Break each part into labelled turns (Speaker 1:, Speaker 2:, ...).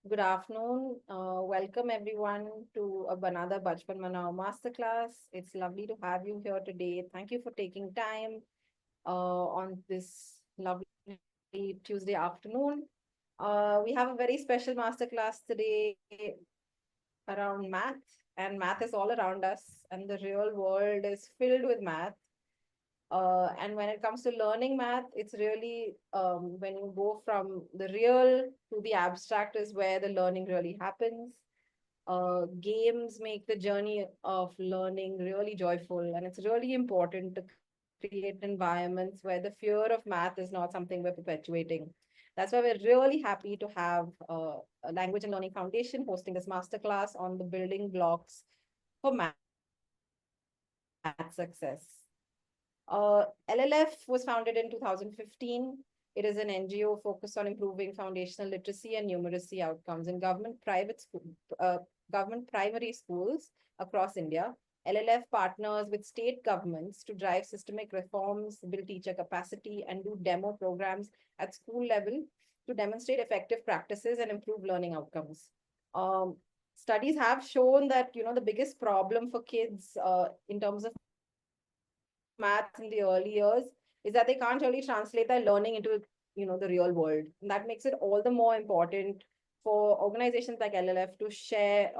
Speaker 1: Good afternoon. Welcome everyone to another Bachpan Manao Masterclass. It's lovely to have you here today. Thank you for taking time on this lovely Tuesday afternoon. We have a very special masterclass today around math, and math is all around us, and the real world is filled with math. And when it comes to learning math, it's really when you go from the real to the abstract is where the learning really happens. Games make the journey of learning really joyful, and it's really important to create environments where the fear of math is not something we're perpetuating. That's why we're really happy to have a Language and Learning Foundation hosting this masterclass on the building blocks for math success. LLF was founded in 2015. It is an NGO focused on improving foundational literacy and numeracy outcomes in uh, government primary schools across India. LLF partners with state governments to drive systemic reforms, build teacher capacity, and do demo programs at school level to demonstrate effective practices and improve learning outcomes. Um, Studies have shown that the biggest problem for kids in terms of maths in the early years is that they can't really translate their learning into the real world. And that makes it all the more important for organizations like LLF to share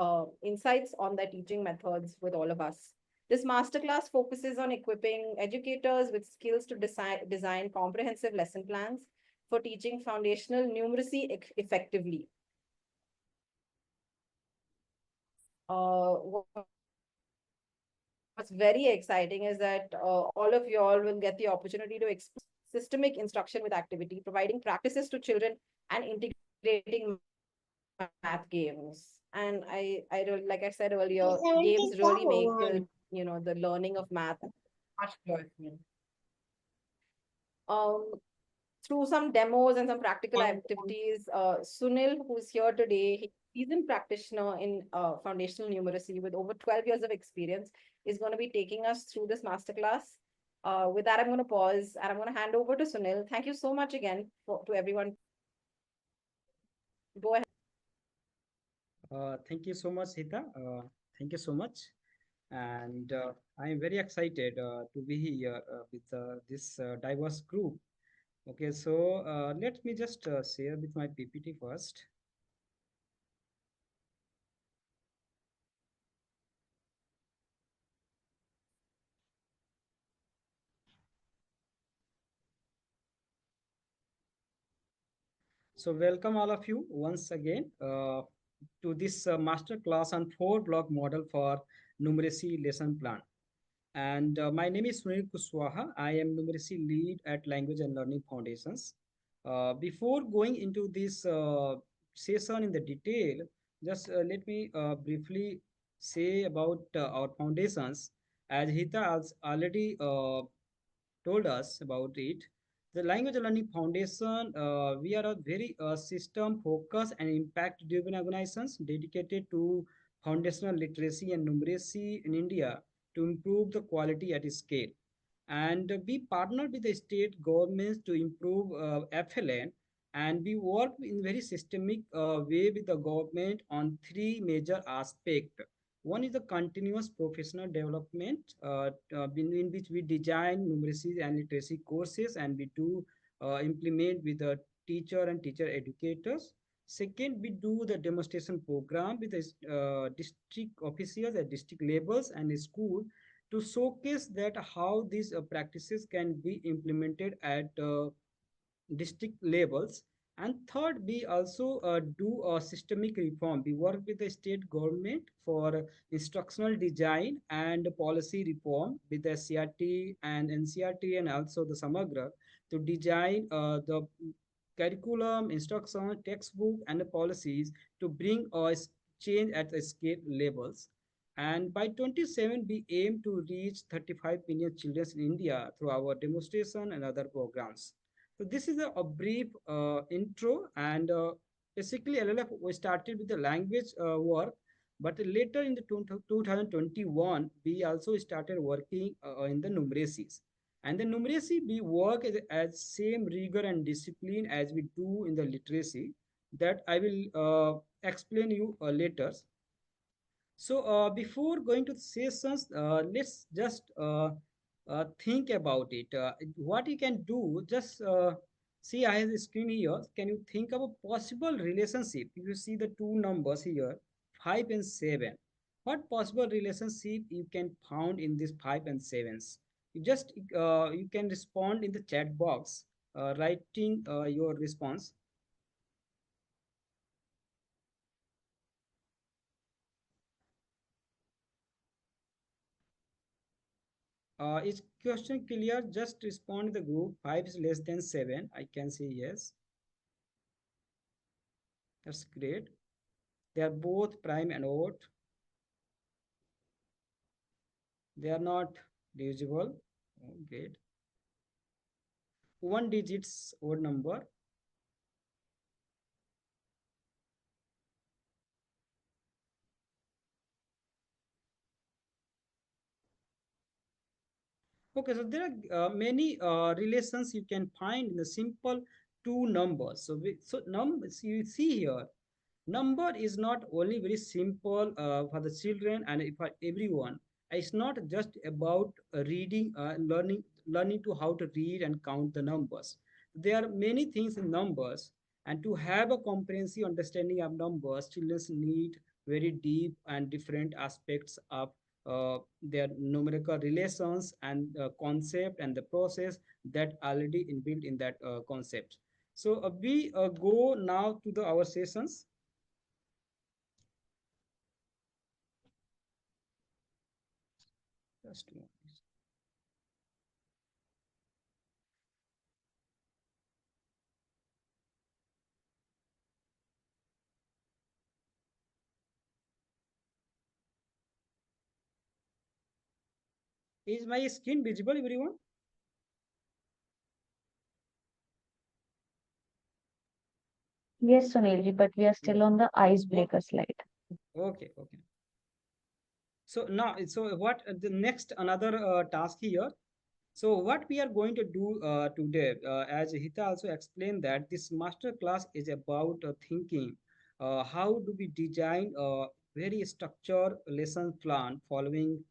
Speaker 1: insights on their teaching methods with all of us. This masterclass focuses on equipping educators with skills to design comprehensive lesson plans for teaching foundational numeracy effectively. What's very exciting is that all of you all will get the opportunity to explore systemic instruction with activity, providing practices to children and integrating math games. And like I said earlier, games really make the learning of math much joyful. Um, Through some demos and some practical activities, Sunil, who's here today, he's a practitioner in foundational numeracy with over 12 years of experience, is going to be taking us through this masterclass. With that, I'm going to pause and I'm going to hand over to Sunil. Thank you so much again to everyone. Go ahead.
Speaker 2: Thank you so much, Hita. Thank you so much. And I am very excited to be here with this diverse group. Okay, so let me just share with my PPT first. So welcome all of you once again to this master class on four block model for numeracy lesson plan. And my name is Sunil Kushwaha. I am numeracy lead at Language and Learning Foundations. Before going into this session in the detail, just let me briefly say about our foundations. As Hita has already told us about it, the Language Learning Foundation, we are a very system focused and impact driven organizations dedicated to foundational literacy and numeracy in India to improve the quality at scale. And we partner with the state governments to improve FLN, and we work in very systemic way with the government on three major aspects. One is the continuous professional development, in which we design numeracy and literacy courses, and we do implement with the teacher and teacher educators. Second, we do the demonstration program with the district officials at district levels and school to showcase that how these practices can be implemented at district levels. And third, we also do a systemic reform. We work with the state government for instructional design and policy reform with the CRT and NCRT and also the Samagra to design the curriculum, instruction, textbook, and the policies to bring us change at the scale levels. And by 27, we aim to reach 35 million children in India through our demonstration and other programs. So this is a brief intro, and basically LLF we started with the language work, but later in the 2021 we also started working in the numeracies. And the numeracy we work as same rigor and discipline as we do in the literacy. that I will explain you later. So before going to the sessions, let's just think about it. What you can do, just see I have the screen here. Can you think of a possible relationship? If you see the two numbers here, 5 and 7. What possible relationship you can found in this 5 and 7s? You can respond in the chat box, writing your response. Is question clear? Just respond the group. 5 is less than 7. I can say yes. That's great. They are both prime and odd. They are not divisible. Oh, great. One digits odd number. Okay, so there are many relations you can find in the simple two numbers. So numbers you see here, number is not only very simple for the children and for everyone. It's not just about reading, learning to how to read and count the numbers. There are many things in numbers, and to have a comprehensive understanding of numbers, children need very deep and different aspects of their numerical relations and concept and the process that already inbuilt in that concept. So we go now to the our sessions. Just a moment. Is my screen visible, everyone?
Speaker 3: Yes, Sunilji, but we are
Speaker 2: Yeah.
Speaker 3: still on the icebreaker slide.
Speaker 2: Okay, okay. So now, so what the next another task here. So what we are going to do today, as Hita also explained that this master class is about thinking. How do we design a very structured lesson plan following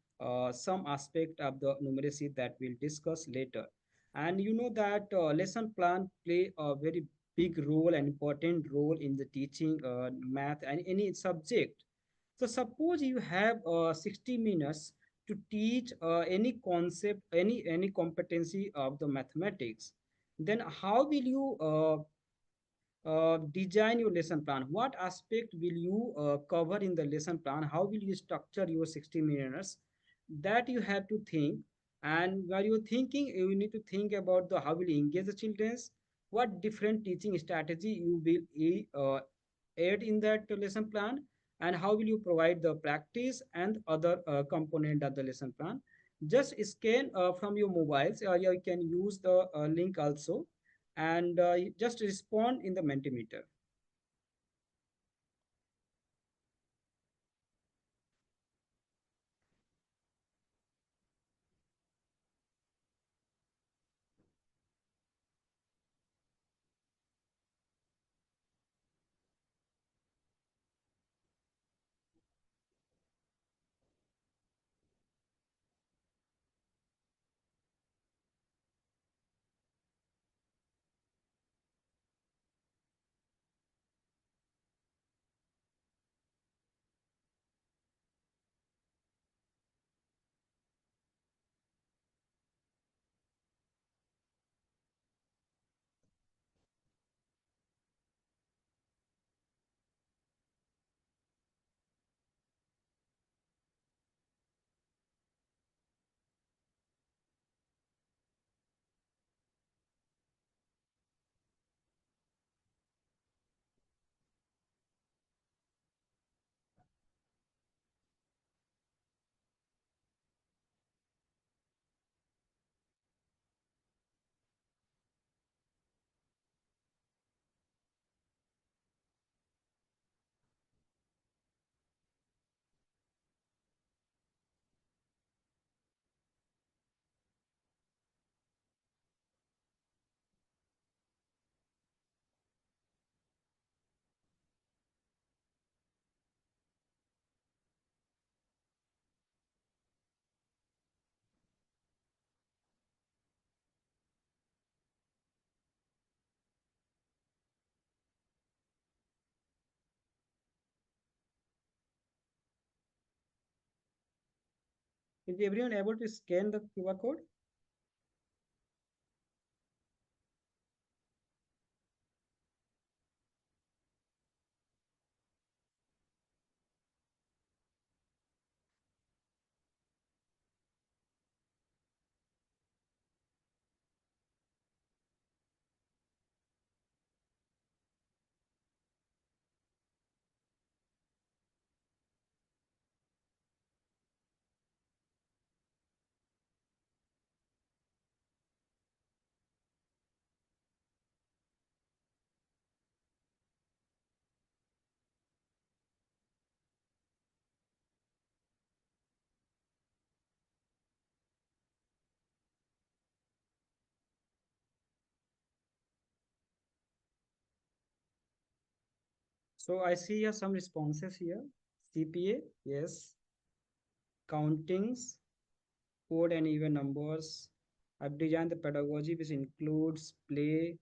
Speaker 2: some aspect of the numeracy that we'll discuss later. And you know that lesson plan play a very big role and important role in the teaching math and any subject. So suppose you have 60 minutes to teach any concept, any competency of the mathematics. Then how will you design your lesson plan? What aspect will you cover in the lesson plan? How will you structure your 60 minutes? That you have to think. And while you're thinking, you need to think about the how will you engage the childrens, what different teaching strategy you will add in that lesson plan, and how will you provide the practice and other component of the lesson plan. Just scan from your mobiles, or you can use the link also, and just respond in the Mentimeter. Is everyone able to scan the QR code? So I see here some responses here. CPA, yes. Countings, code and even numbers. I've designed the pedagogy which includes play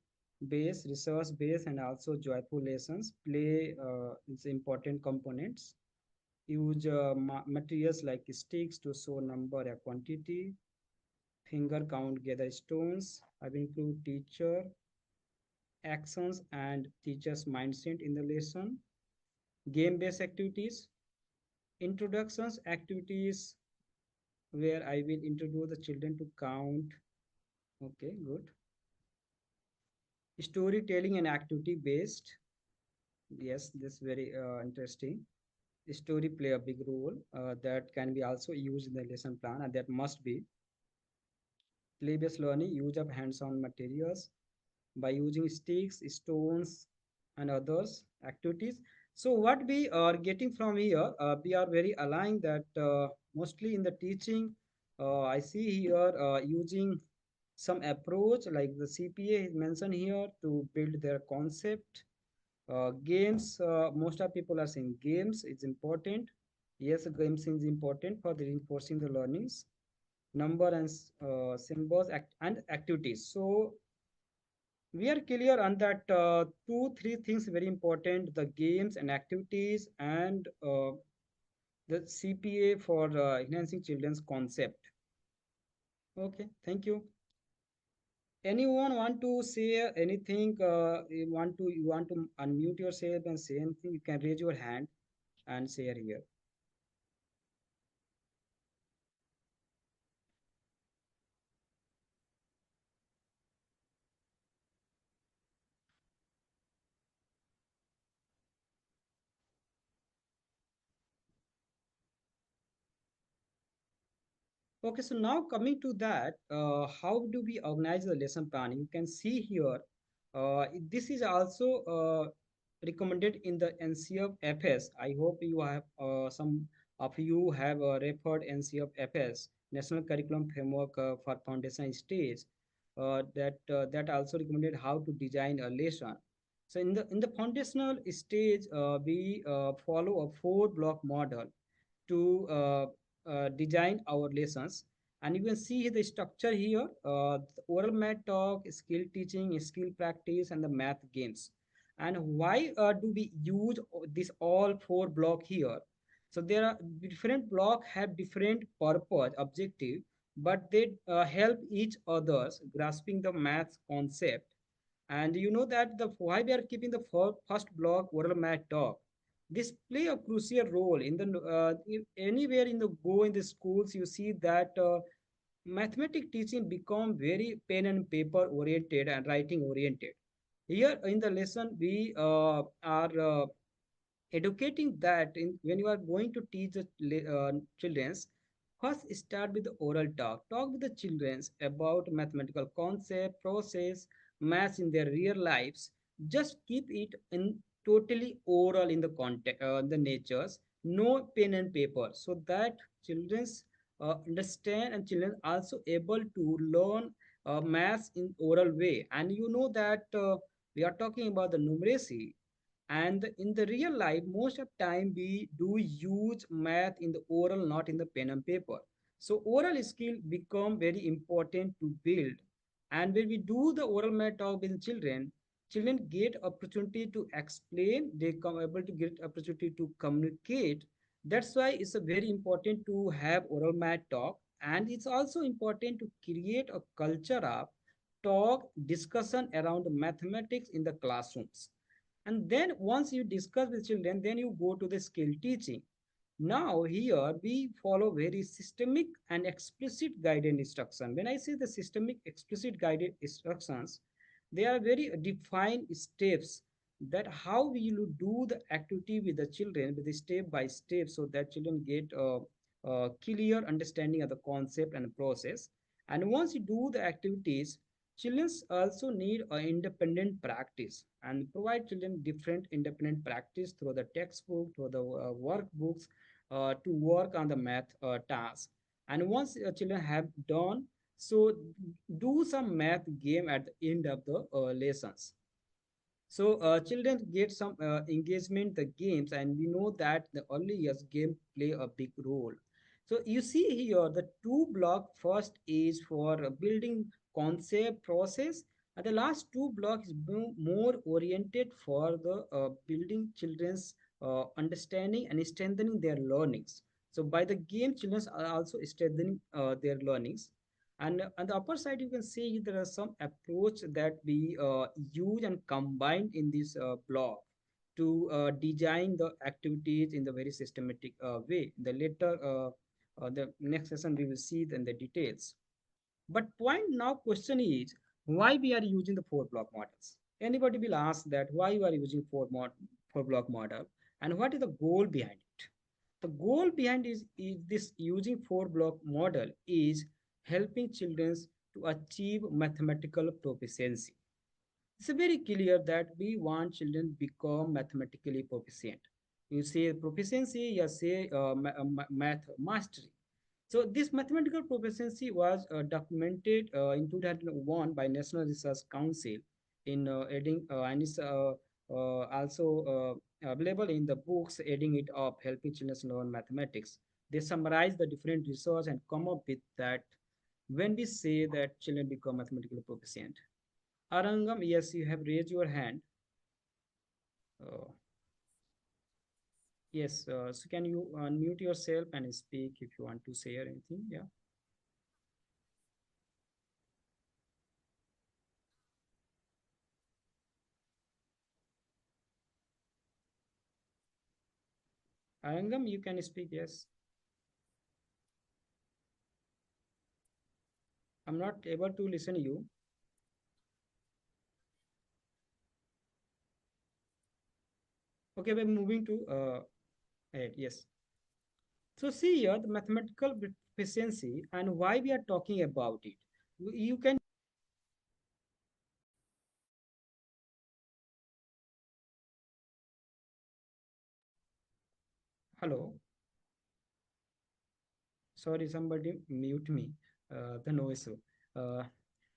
Speaker 2: based, research based, and also joyful lessons. Play is important components. Use materials like sticks to show number or quantity. Finger count, gather stones. I've included teacher actions and teacher's mindset in the lesson. Game based activities, introductions activities where I will introduce the children to count. Okay, good. Storytelling and activity based. Yes, this very interesting. Story play a big role that can be also used in the lesson plan, and that must be play based learning, use of hands-on materials by using sticks, stones, and others activities. So what we are getting from here, we are very aligned that mostly in the teaching, I see here using some approach like the CPA is mentioned here to build their concept. Games, most of people are saying games is important. Yes, games is important for the reinforcing the learnings, number and symbols and activities. So we are clear on that two, three things very important, the games and activities and the CPA for enhancing children's concept. Okay, thank you. Anyone want to say anything? You want to unmute yourself and say anything? You can raise your hand and share here. Okay, so now coming to that, how do we organize the lesson planning? You can see here, this is also recommended in the NCF-FS. I hope you have some of you have referred NCF-FS, National Curriculum Framework for Foundation Stage. That also recommended how to design a lesson. So in the foundational stage, we follow a 4-block model to design our lessons, and you can see the structure here, the oral math talk, skill teaching, skill practice, and the math games. And why do we use this all 4 block here? So there are different block have different purpose objective, but they help each others grasping the math concept. And you know that the why we are keeping the first block oral math talk, this play a crucial role in the anywhere in the go in the schools you see that mathematic teaching become very pen and paper oriented and writing oriented. Here in the lesson we are educating that when you are going to teach the children's, first start with the oral talk with the children's about mathematical concept process maths in their real lives. Just keep it in totally oral in the context the natures, no pen and paper, so that children's understand and children also able to learn maths in oral way. And you know that we are talking about the numeracy, and in the real life most of time we do use math in the oral, not in the pen and paper. So oral skill become very important to build. And when we do the oral math talk with children, children get opportunity to explain, they come able to get opportunity to communicate That's why it's a very important to have oral math talk, and it's also important to create a culture of talk discussion around mathematics in the classrooms. And then once you discuss with children, then you go to the skill teaching. Now here we follow very systemic and explicit guided instruction. When I say the systemic explicit guided instructions, they are very defined steps that how we will do the activity with the children with the step by step, so that children get a clear understanding of the concept and process. And once you do the activities, children also need a independent practice, and provide children different independent practice through the textbook, through the workbooks, to work on the math task. And once children have done, so do some math game at the end of the lessons. So children get some engagement the games, and we know that the early years game play a big role. So you see here the two block, first is for building concept process, and the last two blocks is more oriented for the building children's understanding and strengthening their learnings. So by the game, children are also strengthening their learnings. And on the upper side, you can see there are some approach that we use and combine in this block to design the activities in the very systematic way. The later, the next session, we will see then the details. But point now question is why we are using the four block models. Anybody will ask that why you are using four block model, and what is the goal behind it? The goal behind is this using four block model is helping children to achieve mathematical proficiency. It's very clear that we want children become mathematically proficient. You say proficiency, you say math mastery. So this mathematical proficiency was documented in 2001 by National Research Council in adding and is also available in the books Adding It Up, Helping Children Learn Mathematics. They summarize the different research and come up with that when we say that children become mathematically proficient. Arangam, yes, you have raised your hand. Uh, yes, so can you unmute yourself and speak if you want to say anything? Yeah. Arangam, you can speak, yes. I'm not able to listen to you. Okay, we're moving to ahead, yes. So see here the mathematical proficiency and why we are talking about it. You can, hello, sorry, somebody mute me, the noise. Uh,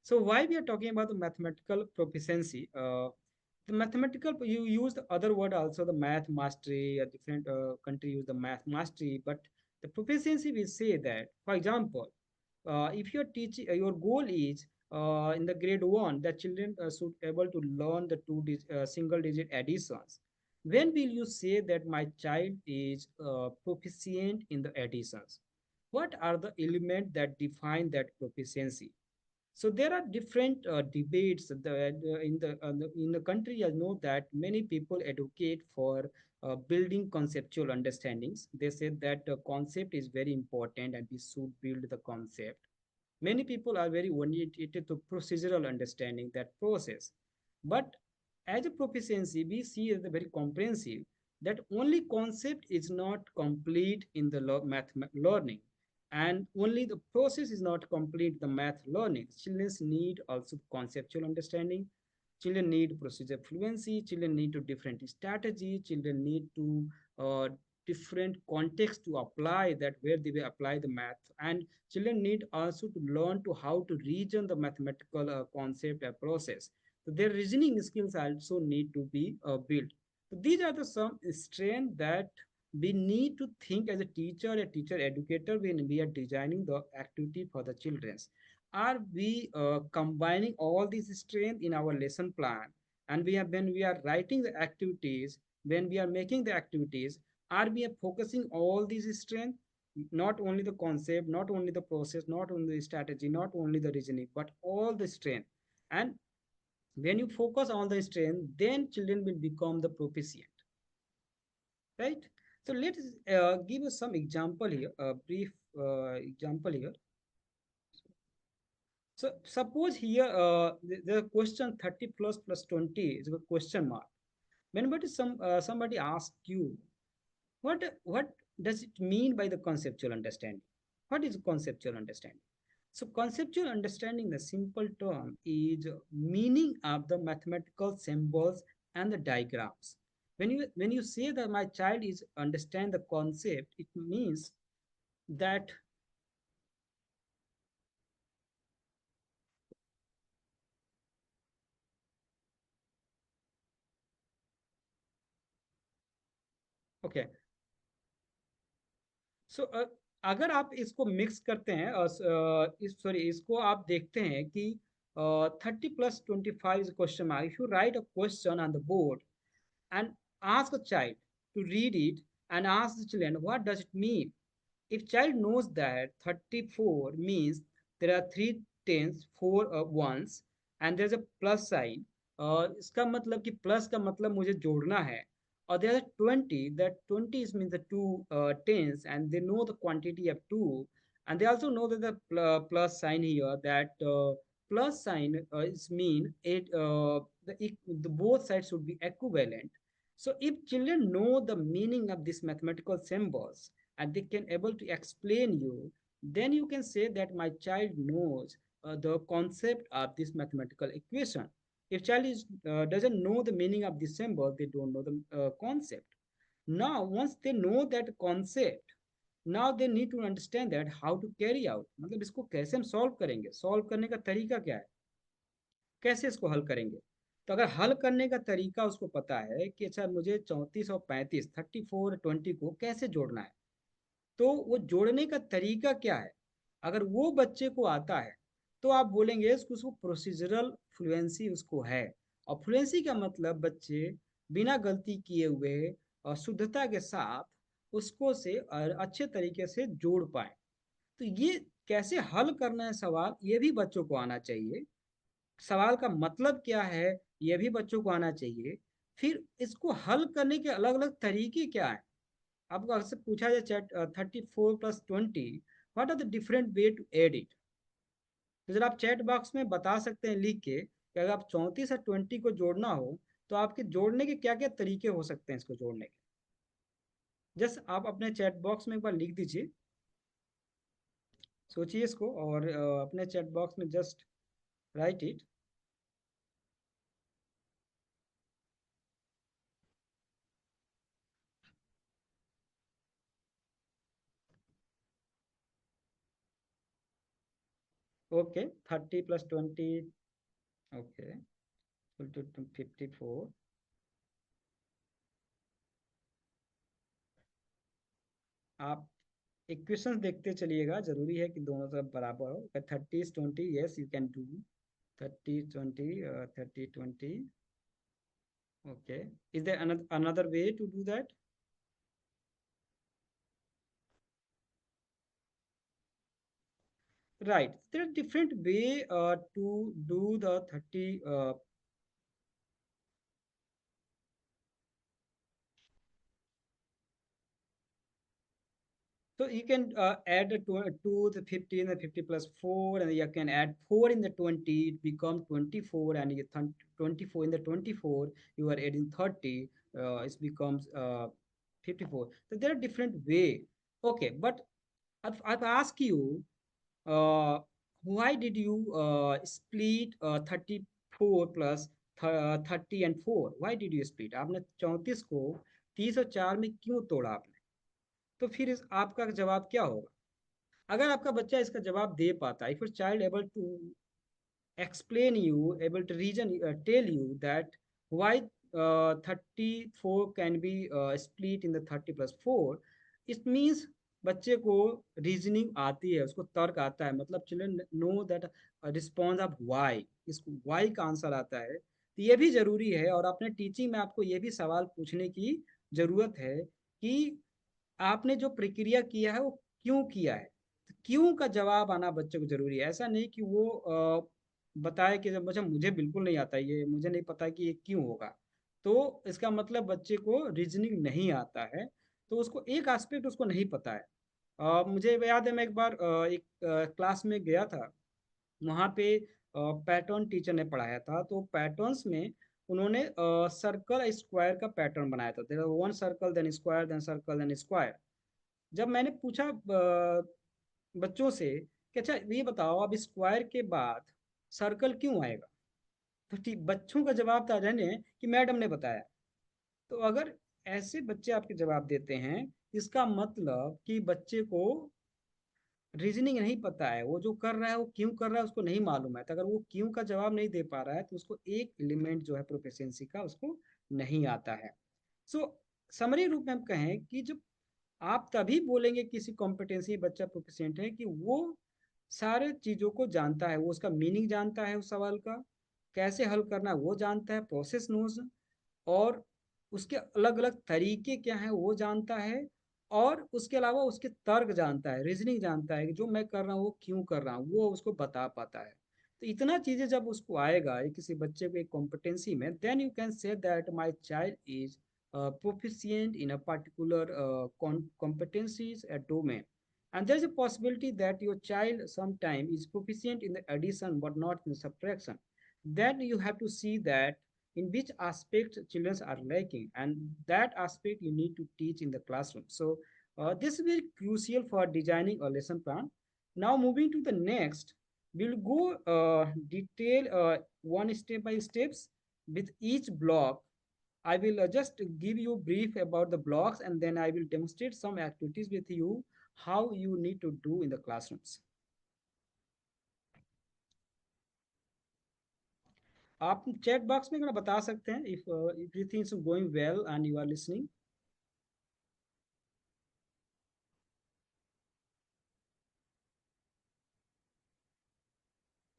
Speaker 2: so why we are talking about the mathematical proficiency? The mathematical, you use the other word also, the math mastery. A different country use the math mastery, but the proficiency we say that, for example, if you're teaching, your goal is in the grade one that children should able to learn the single digit additions. When will you say that my child is proficient in the additions? What are the elements that define that proficiency? So there are different debates in the country. I know that many people advocate for building conceptual understandings. They say that the concept is very important and we should build the concept. Many people are very oriented to procedural understanding, that process. But as a proficiency, we see as a very comprehensive that only concept is not complete in the math learning, and only the process is not complete the math learning. Children need also conceptual understanding. Children need procedure fluency. Children need to different strategy. Children need to different context to apply that where they will apply the math, and children need also to learn to how to reason the mathematical concept process. So their reasoning skills also need to be built. So these are the some strengths that we need to think as a teacher educator when we are designing the activity for the childrens. Are we combining all these strengths in our lesson plan? And we have when we are writing the activities, when we are making the activities, Are we focusing all these strength, not only the concept, not only the process, not only the strategy, not only the reasoning, but all the strength. And when you focus on the strength, then children will become the proficient, right? So let's give us some example here, a brief example here. So suppose here the question 30 plus 20 is a question mark. Whenever somebody asks you, what does it mean by the conceptual understanding? What is conceptual understanding? So conceptual understanding, the simple term is meaning of the mathematical symbols and the diagrams. When you say that my child is understand the concept, it means that okay. सो अगर आप इसको mix करते हैं sorry इसको आप देखते हैं कि 30 + 25 is a question mark. If you write a question on the board and ask a child to read it and ask the children what does it mean, if child knows that 34 means there are 3 10s 4 ones and there's a plus sign, इसका मतलब कि plus का मतलब मुझे जोड़ना है, or there are 20, that 20 is means the two tens and they know the quantity of two, and they also know that the plus sign here, that plus sign is mean it the both sides should be equivalent. So if children know the meaning of these mathematical symbols and they can able to explain you, then you can say that my child knows the concept of this mathematical equation. If child is doesn't know the meaning of the symbol, they don't know the concept. Now once they know that concept, now they need to understand that how to carry out, मतलब इसको कैसे हम solve करेंगे, solve करने का तरीका क्या है, कैसे इसको हल करेंगे। तो अगर हल करने का तरीका उसको पता है कि अच्छा मुझे 34 और 35 34 20 को कैसे जोड़ना है, तो वो जोड़ने का तरीका क्या है, अगर वो बच्चे को आता है तो आप बोलेंगे उसको प्रोसीजरल फ्लुएंसी उसको है। और फ्लुएंसी का मतलब बच्चे बिना गलती किए हुए और शुद्धता के साथ उसको से अच्छे तरीके से जोड़ पाए। तो ये कैसे हल करना है सवाल, ये भी बच्चों को आना चाहिए। सवाल का मतलब क्या है ये भी बच्चों को आना चाहिए। फिर इसको हल करने के अलग अलग तरीके क्या है, आपको अक्सर पूछा जाए चैट 34 + 20 what are the different way to add it. तो जरा आप चैट बॉक्स में बता सकते हैं लिख के कि अगर आप 34 और 20 को जोड़ना हो तो आपके जोड़ने के क्या क्या तरीके हो सकते हैं इसको जोड़ने के। जस्ट आप अपने चैट बॉक्स में एक बार लिख दीजिए, सोचिए इसको और अपने चैट बॉक्स में just right it. Okay 30 + 20 okay 54। आप इक्वेशंस देखते चलिएगा, जरूरी है कि दोनों तरफ बराबर हो। 30 × 20 yes you can do 30 × 20 30 × 20 okay, is there another way to do that? Right, there are different way to do the 30 so you can add to the 50 and the 50 + 4, and you can add 4 in the 20, it become 24, and you 24 in the 24 you are adding 30, it becomes 54. So there are different way. Okay, but I've asked you why did you split 34 plus 30 and 4, why did you split, आपने 34 को 30 और 4 में क्यों तोड़ा आपने। तो फिर आपका जवाब क्या होगा, अगर आपका बच्चा इसका जवाब दे पाता है, if your child able to explain you, able to reason, tell you that why 34 can be split in the 30 + 4, it means बच्चे को रीजनिंग आती है, उसको तर्क आता है, मतलब children know that response of why, इसको वाई का आंसर आता है। तो ये भी जरूरी है और अपने टीचिंग में आपको ये भी सवाल पूछने की जरूरत है कि आपने जो प्रक्रिया किया है वो क्यों किया है। तो क्यों का जवाब आना बच्चे को जरूरी है। ऐसा नहीं कि वो बताए कि जब मुझे मुझे बिल्कुल नहीं आता ये, मुझे नहीं पता कि ये क्यों होगा, तो इसका मतलब बच्चे को रीजनिंग नहीं आता है, तो उसको एक एस्पेक्ट उसको नहीं पता है। मुझे याद है मैं एक बार एक क्लास में गया था, वहाँ पे पैटर्न टीचर ने पढ़ाया था। तो पैटर्न्स में उन्होंने सर्कल स्क्वायर का पैटर्न बनाया था। There one circle then square then circle then square. जब मैंने पूछा बच्चों से कि अच्छा ये बताओ अब स्क्वायर के बाद सर्कल क्यों आएगा, तो ठीक बच्चों का जवाब था जाने कि मैडम ने बताया। तो अगर ऐसे बच्चे आपके जवाब देते हैं, इसका मतलब कि बच्चे को रीजनिंग नहीं पता है, वो जो कर रहा है वो क्यों कर रहा है उसको नहीं मालूम है। तो अगर वो क्यों का जवाब नहीं दे पा रहा है तो उसको एक एलिमेंट जो है प्रोफिशिएंसी का उसको नहीं आता है। सो समरी रूप में हम कहें कि जब आप तभी बोलेंगे किसी कॉम्पिटेंसी बच्चा प्रोफिशिएंट है कि वो सारे चीज़ों को जानता है, वो उसका मीनिंग जानता है उस सवाल का, कैसे हल करना है वो जानता है, प्रोसेस नोज, और उसके अलग अलग तरीके क्या हैं वो जानता है, और उसके अलावा उसके तर्क जानता है, रीजनिंग जानता है कि जो मैं कर रहा हूँ वो क्यों कर रहा हूँ, वो उसको बता पाता है। तो इतना चीज़ें जब उसको आएगा किसी बच्चे को एक कॉम्पिटेंसी में, then you can say that my child is proficient in a particular competencies at domain. And there's a possibility that your child sometime is proficient in the addition but not in the subtraction. Then you have to see that in which aspect children are lacking, and that aspect you need to teach in the classroom. So this is very crucial for designing a lesson plan. Now moving to the next, we'll go detail one step by steps with each block. I will just give you brief about the blocks, and then I will demonstrate some activities with you how you need to do in the classrooms. आप chat box में बता सकते हैं if everything is going well and you are listening.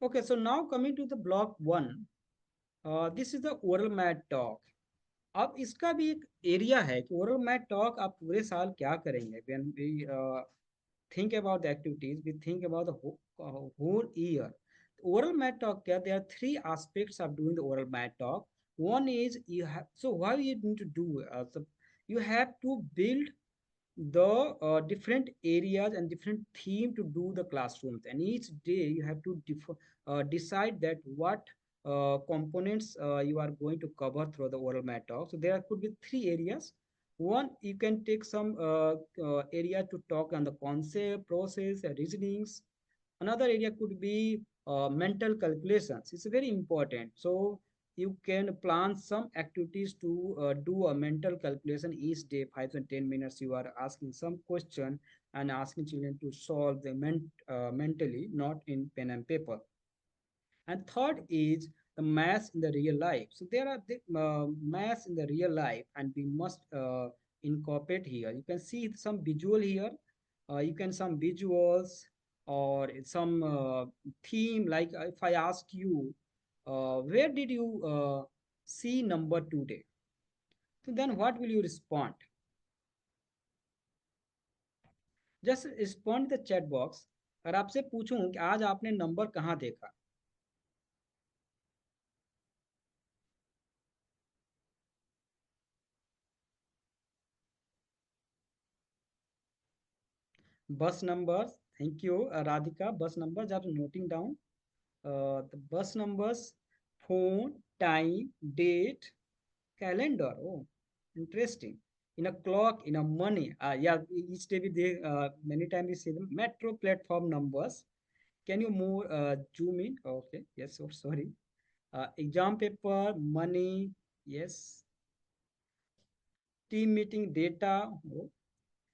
Speaker 2: Okay, so now coming to the block one, this is the oral mat talk. अब इसका भी एक area है कि ओरल मैथ टॉक आप पूरे साल क्या करेंगे। When we think about the activities, we think about the whole year. Oral math talk, there are three aspects of doing the oral math talk. One is you have, so what you need to do, so you have to build the different areas and different theme to do the classrooms, and each day you have to decide that what components you are going to cover through the oral math talk. So there could be three areas. One, you can take some area to talk on the concept, process, reasonings. Another area could be mental calculations. It's very important. So you can plan some activities to do a mental calculation each day, 5 to 10 minutes. You are asking some question and asking children to solve the mentally, not in pen and paper. And third is the maths in the real life. So there are the maths in the real life, and we must incorporate here. You can see some visual here. You can some visuals or some theme. Like if I ask you, where did you see number today? So then what will you respond? Just respond the chat box. अगर आपसे पूछूं कि आज आपने number कहाँ देखा, bus numbers. Thank you, Radhika. Bus numbers are noting down. The bus numbers, phone, time, date, calendar. Oh, interesting. In a clock, in a money. Yeah, each day we many times we see the metro platform numbers. Can you move zoom in? Okay, yes, so sorry. Exam paper, money, yes. Team meeting data. Oh,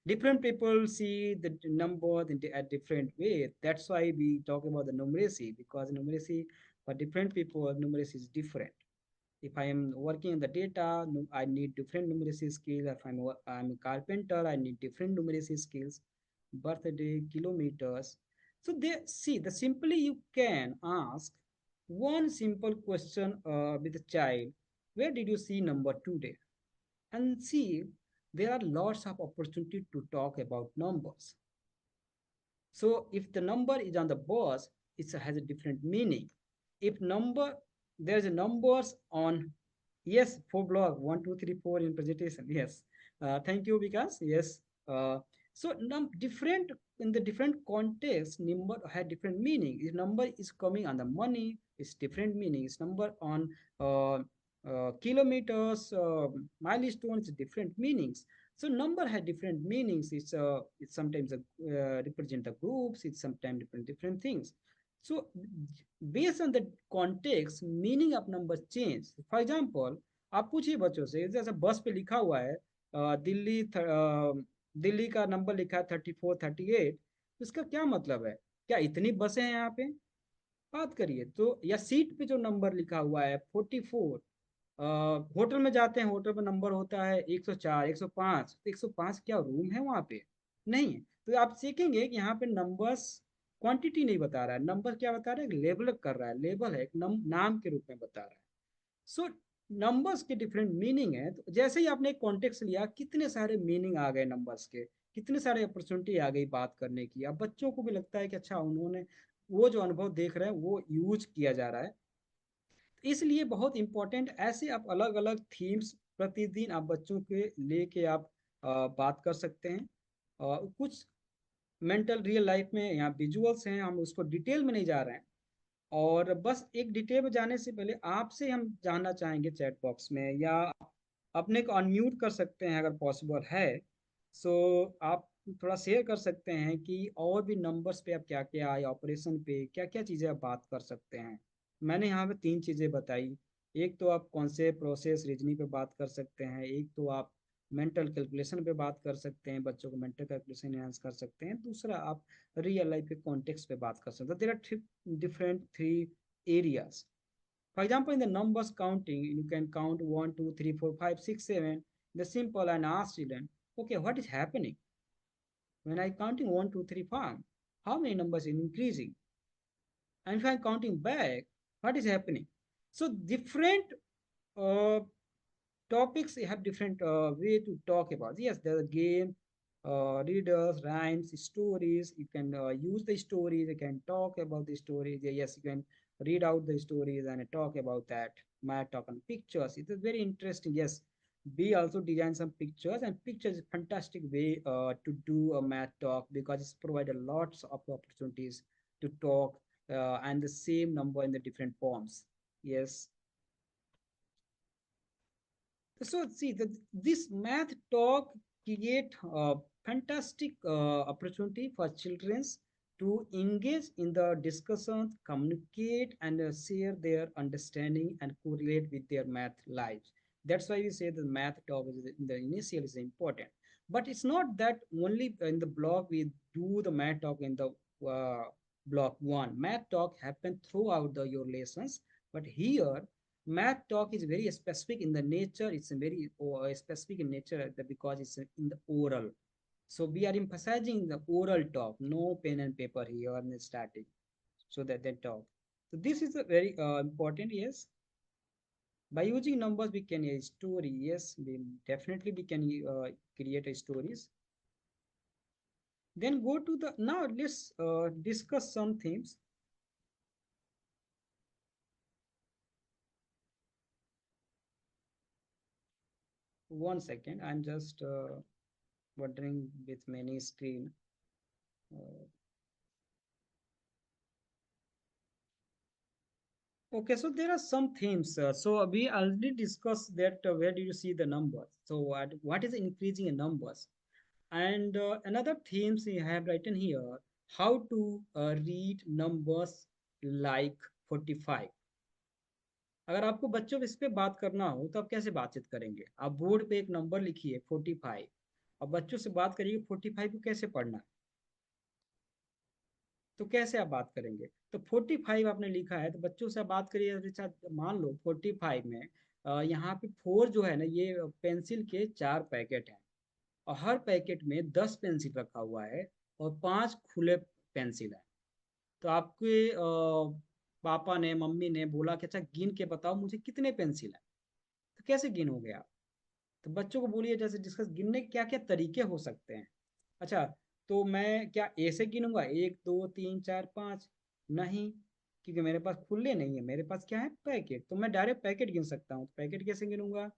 Speaker 2: different people see the numbers in a different way. That's why we talk about the numeracy, because numeracy for different people, numeracy is different. If I am working in the data, I need different numeracy skills. If I'm a carpenter, I need different numeracy skills. Birthday, kilometers. So they see the simply you can ask one simple question with a child: where did you see number today? And see there are lots of opportunity to talk about numbers. So if the number is on the bus, it has a different meaning. If number, there's a numbers on, yes, 4 block, 1, 2, 3, 4 in presentation. Yes. Thank you, Vikas. Yes. So different in the different context, number had different meaning. If number is coming on the money, it's different meaning. It's number on kilometers, milestones, different meanings. So number had different meanings. It's sometimes represent the groups. It's sometimes different things. So based on the context, meaning of numbers change. For example, आप पूछिए बच्चों से, जैसे बस पे लिखा हुआ है दिल्ली का नंबर लिखा है 3438, इसका क्या मतलब है? क्या इतनी बसें हैं यहाँ पे? बात करिए तो। या सीट पे जो नंबर लिखा हुआ है 44, होटल में जाते हैं, होटल में नंबर होता है 104, 105, तो 105 क्या रूम है वहाँ पे? नहीं है। तो आप सीखेंगे कि यहाँ पे नंबर्स क्वांटिटी नहीं बता रहा है, नंबर क्या बता रहा है? एक लेबल कर रहा है, लेबल है, एक नाम के रूप में बता रहा है। सो नंबर्स के डिफरेंट मीनिंग है। तो जैसे ही आपने एक कॉन्टेक्स्ट लिया, कितने सारे मीनिंग आ गए नंबर्स के, कितने सारे अपॉर्चुनिटी आ गई बात करने की। अब बच्चों को भी लगता है कि अच्छा, उन्होंने वो जो अनुभव देख रहे हैं वो यूज किया जा रहा है। इसलिए बहुत इंपॉर्टेंट, ऐसे आप अलग अलग थीम्स प्रतिदिन आप बच्चों के लेके आप बात कर सकते हैं। कुछ मेंटल रियल लाइफ में यहाँ विजुअल्स हैं, हम उसको डिटेल में नहीं जा रहे हैं। और बस एक डिटेल में जाने से पहले आपसे हम जानना चाहेंगे चैट बॉक्स में, या अपने को अनम्यूट कर सकते हैं अगर पॉसिबल है। सो आप थोड़ा शेयर कर सकते हैं कि और भी नंबर्स पे आप क्या क्या, या ऑपरेशन पे क्या क्या चीज़ें आप बात कर सकते हैं। मैंने यहाँ पे 3 चीज़ें बताई। एक तो आप कॉन्सेप्ट, प्रोसेस, रीजनिंग पे बात कर सकते हैं। एक तो आप मेंटल कैलकुलेशन पे बात कर सकते हैं, बच्चों को मेंटल कैलकुलेशन एनहांस कर सकते हैं। दूसरा, आप रियल लाइफ के कॉन्टेक्स्ट पे बात कर सकते हैं। There are different 3 areas. For example, in the numbers counting, you can count 1, 2, 3, 4, 5, 6, 7. The simple and ask children, okay, what is happening? When I counting 1, 2, 3, 4, how many numbers is increasing? And if I'm counting back, what is happening? So different uh, topics have different way to talk about. Yes, there's a game, readers, rhymes, stories. You can use the stories. You can talk about the stories. Yes, you can read out the stories and talk about that. Might talk on pictures. It is very interesting. Yes, we also design some pictures, and pictures is a fantastic way to do a math talk, because it's provided lots of opportunities to talk and the same number in the different forms. Yes. So see that this math talk create a fantastic opportunity for children to engage in the discussions, communicate, and share their understanding and correlate with their math lives. That's why we say the math talk is in the initial is important. But it's not that only in the block we do the math talk in the block 1. Math talk happen throughout your lessons, but here math talk is very specific in the nature. It's a very specific in nature because it's in the oral. So we are emphasizing the oral talk, no pen and paper here in the static, so that they talk. So this is a very important. Yes, by using numbers we can a story. Yes, we definitely we can create a stories. Then go to the, now let's discuss some themes. One second, I'm just wondering with many screen. Okay, so there are some themes. So we already discussed that where do you see the numbers? So what is increasing in numbers? And another themes we have written here, how to read numbers like 45. अगर आपको बच्चों इस पे बात करना हो तो आप कैसे बातचीत करेंगे? आप बोर्ड पे एक नंबर लिखिए 45, और बच्चों से बात करिए 45 को कैसे पढ़ना है, तो कैसे आप बात करेंगे? तो 45 आपने लिखा है तो बच्चों से आप बात करिए। अच्छा, मान लो 45 में यहाँ पे 4 जो है ना, ये पेंसिल के 4 पैकेट हैं, और हर पैकेट में 10 पेंसिल रखा हुआ है, और 5 खुले पेंसिल है। तो आपके पापा ने, मम्मी ने बोला कि अच्छा गिन के बताओ मुझे कितने पेंसिल है, तो कैसे गिनोगे आप? तो बच्चों को बोलिए जैसे डिस्कस गिनने के क्या क्या तरीके हो सकते हैं। अच्छा, तो मैं क्या ए से गिनूंगा 1 2 3 4 5? नहीं, क्योंकि मेरे पास खुले नहीं है, मेरे पास क्या है पैकेट, तो मैं डायरेक्ट पैकेट गिन सकता हूँ। पैकेट कैसे गिनूंगा?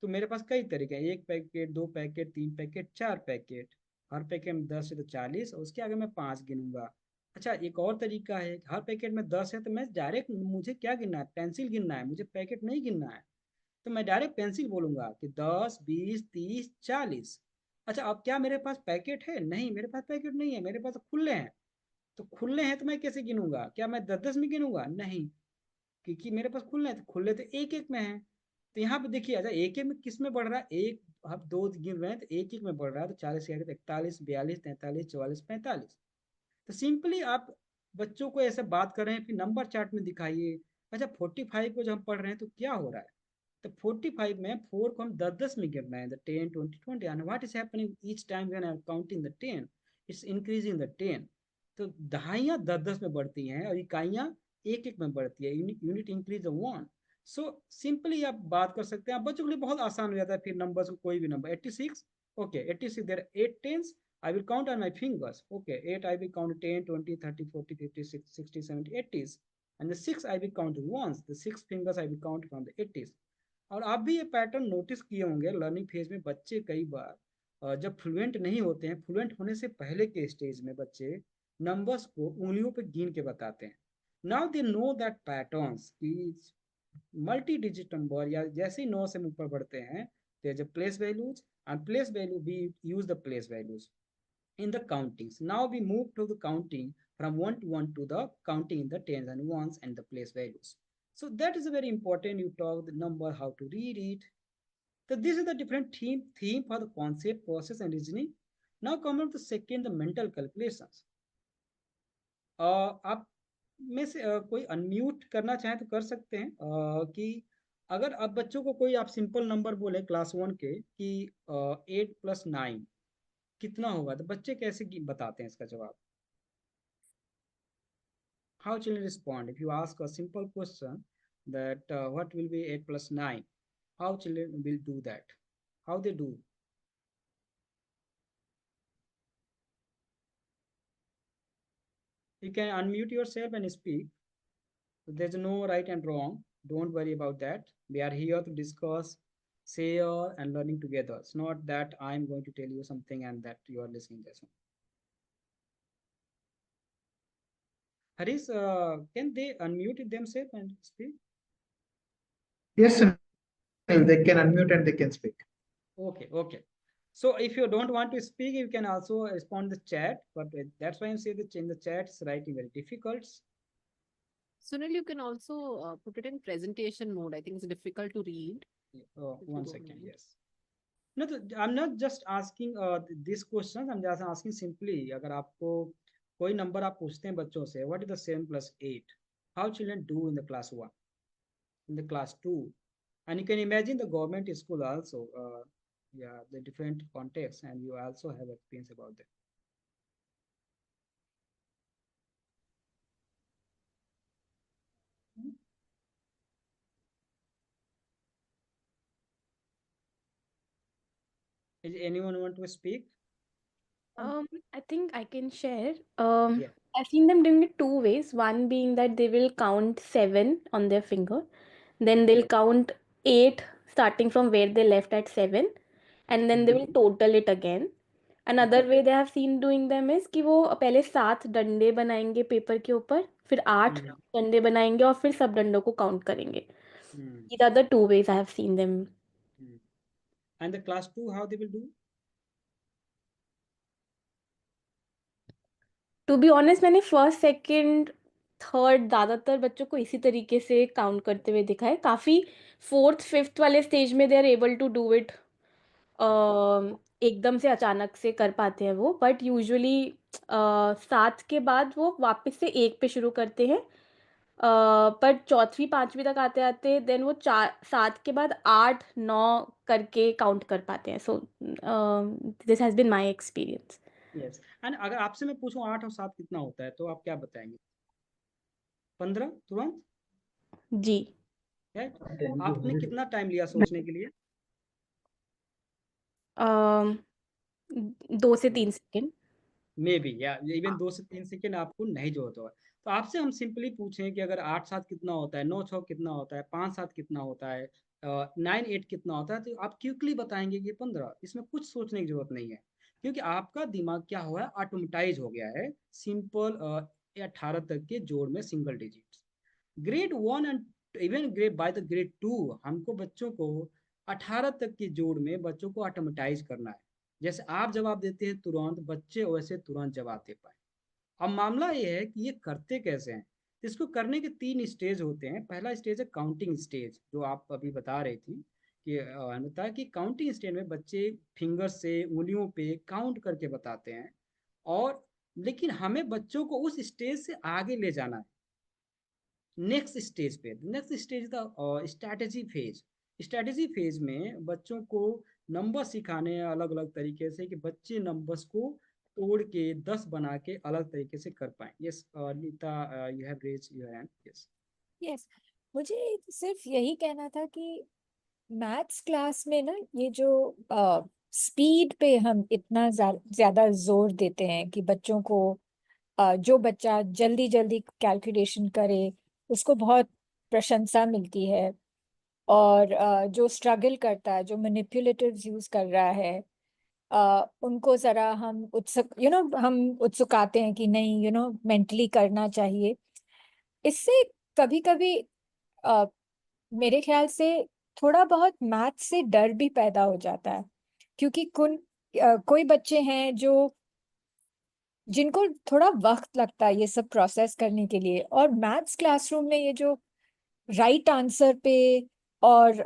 Speaker 2: तो मेरे पास कई तरीके हैं, 1 पैकेट, 2 पैकेट, 3 पैकेट, 4 पैकेट। हर पैकेट में 10 है तो 40, और उसके आगे मैं 5 गिनूंगा। अच्छा, एक और तरीका है, हर पैकेट में 10 है तो मैं डायरेक्ट, मुझे क्या गिनना है, पेंसिल गिनना है, मुझे पैकेट नहीं गिनना है। तो मैं डायरेक्ट पेंसिल बोलूंगा कि 10 20 30 40। अच्छा, अब क्या मेरे पास पैकेट है? नहीं, मेरे पास पैकेट नहीं है, मेरे पास तो खुले हैं। तो खुले हैं तो मैं कैसे गिनूंगा? क्या मैं 10 10 में गिनूंगा? नहीं, क्योंकि मेरे पास खुले हैं, तो खुले तो एक एक में है। तो यहाँ पे देखिए, अच्छा एक एक में किस में बढ़ रहा है, एक आप दो गिन रहे हैं तो एक एक में बढ़ रहा है, तो 40 के आगे 41 42 43 44 45। तो सिंपली आप बच्चों को ऐसे बात कर रहे हैं, फिर नंबर चार्ट में दिखाइए। अच्छा, 45 को जब हम पढ़ रहे हैं तो क्या हो रहा है, तो 45 में 4 को हम 10 10 में गिनना है, the 10 20 20, and what is happening each time when I am counting the 10, it's increasing the 10। तो दहाइयाँ 10 10 में बढ़ती हैं और इकाइयाँ एक एक में बढ़ती है, unit increase the 1। So simply आप बात कर सकते हैं, आप बच्चों के लिए बहुत आसान हो जाता है। फिर नंबर्स को कोई भी number 86, okay 86 there 8 tens, I will count on my fingers. Okay, 8 I will count 10, 20, 30, 40, 50, 60, 70, 80s. And the 6 I will count once. The 6 fingers I will count from the 80s. और आप भी ये पैटर्न नोटिस किए होंगे, learning phase में बच्चे कई बार जब फ्लुएंट नहीं होते हैं, फ्लुएंट होने से पहले के स्टेज में बच्चे नंबर्स को उंगलियों पे गिन के बताते हैं। Now they know that patterns की मल्टी डिजिट नंबर, या जैसे ही 9 से ऊपर बढ़ते हैं, there is a place values, and place value we use the place values in the countings. Now we move to the counting from 1 to 1 to the counting in the tens and ones and the place values. So that is very important. You talk the number, how to read it. So this is the different theme for the concept, process and reasoning. Now come on to the second, the mental calculations. आप में से कोई unmute करना चाहे तो कर सकते हैं, कि अगर आप बच्चों को कोई आप सिंपल नंबर बोले क्लास 1 के कि 8 + 9 कितना होगा, तो बच्चे कैसे बताते हैं इसका जवाब? How children respond if you ask a simple question that what will be 8 + 9? How children will do that? How they do? You can unmute yourself and speak. There's no right and wrong. Don't worry about that. We are here to discuss, share, and learning together. It's not that I'm going to tell you something and that you are listening this one. Harish, can they unmute themselves and speak?
Speaker 4: Yes, Sunil, they can unmute and they can speak.
Speaker 2: Okay, okay. So if you don't want to speak, you can also respond the chat, but that's why I'm saying that in the chat is writing very difficult.
Speaker 5: Sunil, you can also put it in presentation mode. I think it's difficult to read.
Speaker 2: Oh,
Speaker 5: If you
Speaker 2: one
Speaker 5: don't
Speaker 2: second,
Speaker 5: mind.
Speaker 2: yes. No, I'm not just asking these questions. I'm just asking simply, अगर आपको कोई number आप पूछते हैं बच्चों से, what is the 7 + 8? How children do in the class 1, in the class 2, and you can imagine the government school also. Yeah, the different contexts, and you also have experience about that. Is anyone want to speak?
Speaker 6: I think I can share.
Speaker 2: Yeah.
Speaker 6: I've seen them doing it two ways. One being that they will count 7 on their finger, then they'll count 8 starting from where they left at 7, and then they will total it again. Another way they have seen doing them is कि वो पहले 7 डंडे बनाएंगे paper के ऊपर, फिर 8 डंडे बनाएंगे और फिर सब डंडों को काउंट करेंगे. These are the two ways I have seen them.
Speaker 2: And the class 2, how they will do?
Speaker 6: To be honest मैंने फर्स्ट सेकंड थर्ड ज़्यादातर बच्चों को इसी तरीके से काउंट करते हुए दिखा है. काफ़ी फोर्थ फिफ्थ वाले स्टेज में they are able to do it, एकदम से अचानक से कर पाते हैं वो. बट यूजुअली 7 के बाद वो वापस से 1 पे शुरू करते हैं. पर चौथी पांचवी तक आते आते देन वो 7 के बाद 8 9 करके काउंट कर पाते हैं. So this has been my experience.
Speaker 2: Yes. And अगर आपसे मैं पूछूं 8 और 7 कितना होता है, तो आप क्या बताएंगे? 15 तुरंत?
Speaker 6: जी.
Speaker 2: आपने कितना टाइम लिया सोचने के लिए?
Speaker 6: 2 से 3 सेकेंड।
Speaker 2: मे बी या इवन 2 से 3 सेकेंड आपको नहीं जरूरत होगा। तो आपसे हम सिंपली पूछें कि अगर 8-7 कितना होता है, 9-6 कितना होता है, 5-7 कितना होता है, 9-8 कितना होता है, तो आप क्विकली बताएंगे कि 15। इसमें कुछ सोचने की जरूरत नहीं है, क्योंकि आपका दिमाग क्या हुआ है, ऑटोमेटाइज हो गया है सिंपल 18 तक के जोड़ में single digits. Grade 1 and even grade by the grade 2 हमको बच्चों को 18 तक की जोड़ में बच्चों को ऑटोमेटाइज करना है। जैसे आप जवाब देते हैं तुरंत, बच्चे वैसे तुरंत जवाब दे पाए। अब मामला ये है कि ये करते कैसे हैं। इसको करने के 3 स्टेज होते हैं। पहला स्टेज है काउंटिंग स्टेज, जो आप अभी बता रही थी कि अनिता, कि काउंटिंग स्टेज में बच्चे फिंगर से उंगलियों पे काउंट करके बताते हैं। और लेकिन हमें बच्चों को उस स्टेज से आगे ले जाना है, नेक्स्ट स्टेज पे। Next stage the strategy phase. Strategy phase में बच्चों को नंबर सिखाने हैं अलग अलग तरीके से, कि बच्चे नंबर्स को तोड़ के 10 बना के अलग तरीके से कर पाए। Yes Neeta, you have raise your hand. Yes.
Speaker 7: Yes, मुझे सिर्फ यही कहना था कि मैथ्स क्लास में ना ये जो स्पीड पे हम इतना ज्यादा जोर देते हैं कि बच्चों को जो बच्चा जल्दी जल्दी कैलकुलेशन करे उसको बहुत प्रशंसा मिलती है, और जो स्ट्रगल करता है, जो मैनिपुलेटिव्स यूज कर रहा है, उनको जरा हम हम उत्सुकाते हैं कि नहीं मेंटली करना चाहिए। इससे कभी कभी मेरे ख्याल से थोड़ा बहुत मैथ से डर भी पैदा हो जाता है, क्योंकि कोई बच्चे हैं जो जिनको थोड़ा वक्त लगता है ये सब प्रोसेस करने के लिए, और मैथ्स क्लासरूम में ये जो राइट आंसर पे और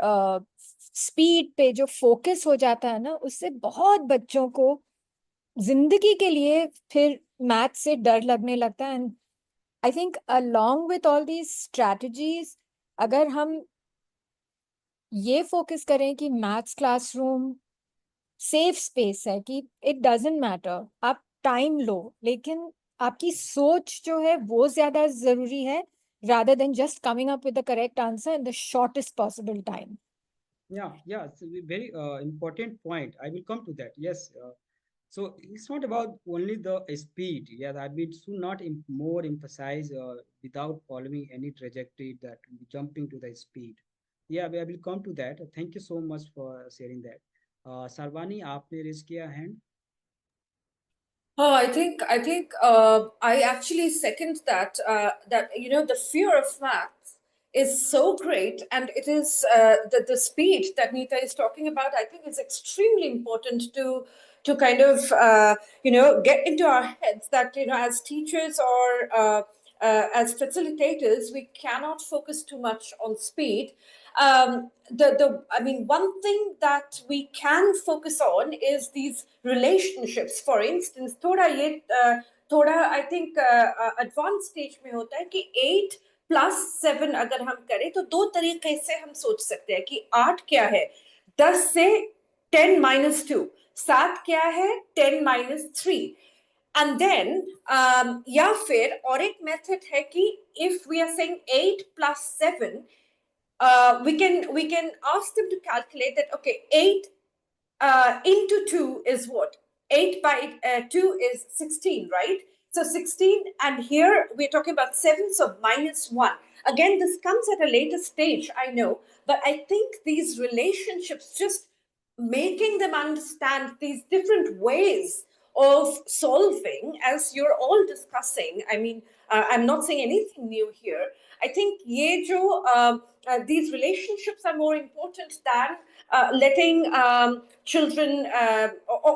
Speaker 7: स्पीड पे जो फोकस हो जाता है ना, उससे बहुत बच्चों को जिंदगी के लिए फिर मैथ से डर लगने लगता है। And I think along with all these strategies, अगर हम ये फोकस करें कि मैथ्स क्लासरूम सेफ स्पेस है, कि इट डजेंट मैटर आप टाइम लो, लेकिन आपकी सोच जो है वो ज्यादा जरूरी है, rather than just coming up with the correct answer in the shortest possible time.
Speaker 2: Yeah, it's a very important point. I will come to that. Yes. So it's not about only the speed. Yeah, I mean, should not more emphasize without following any trajectory that jumping to the speed. Yeah, I will come to that. Thank you so much for sharing that. Sarvani, आपने raise किया hand.
Speaker 8: Oh, I think I actually second that. That the fear of maths is so great, and it is the speed that Neeta is talking about. I think is extremely important to kind of get into our heads that as teachers or as facilitators we cannot focus too much on speed. I mean, one thing that we can focus on is these relationships. For instance, थोड़ा I think advanced stage में होता है कि 8 + 7 अगर हम करें तो 2 तरीके से हम सोच सकते हैं कि 8 क्या है, 10 से 10 - 2, 7 क्या है, 10 - 3. And then या फिर और एक मेथड है कि if we are saying 8 + 7, we can ask them to calculate that. Okay, 8 into 2 is what? 8 by 2 is 16, right? So 16, and here we're talking about 7, so -1. Again, this comes at a later stage, I know, but I think these relationships, just making them understand these different ways of solving, as you're all discussing. I mean, I'm not saying anything new here. I think these relationships are more important than letting children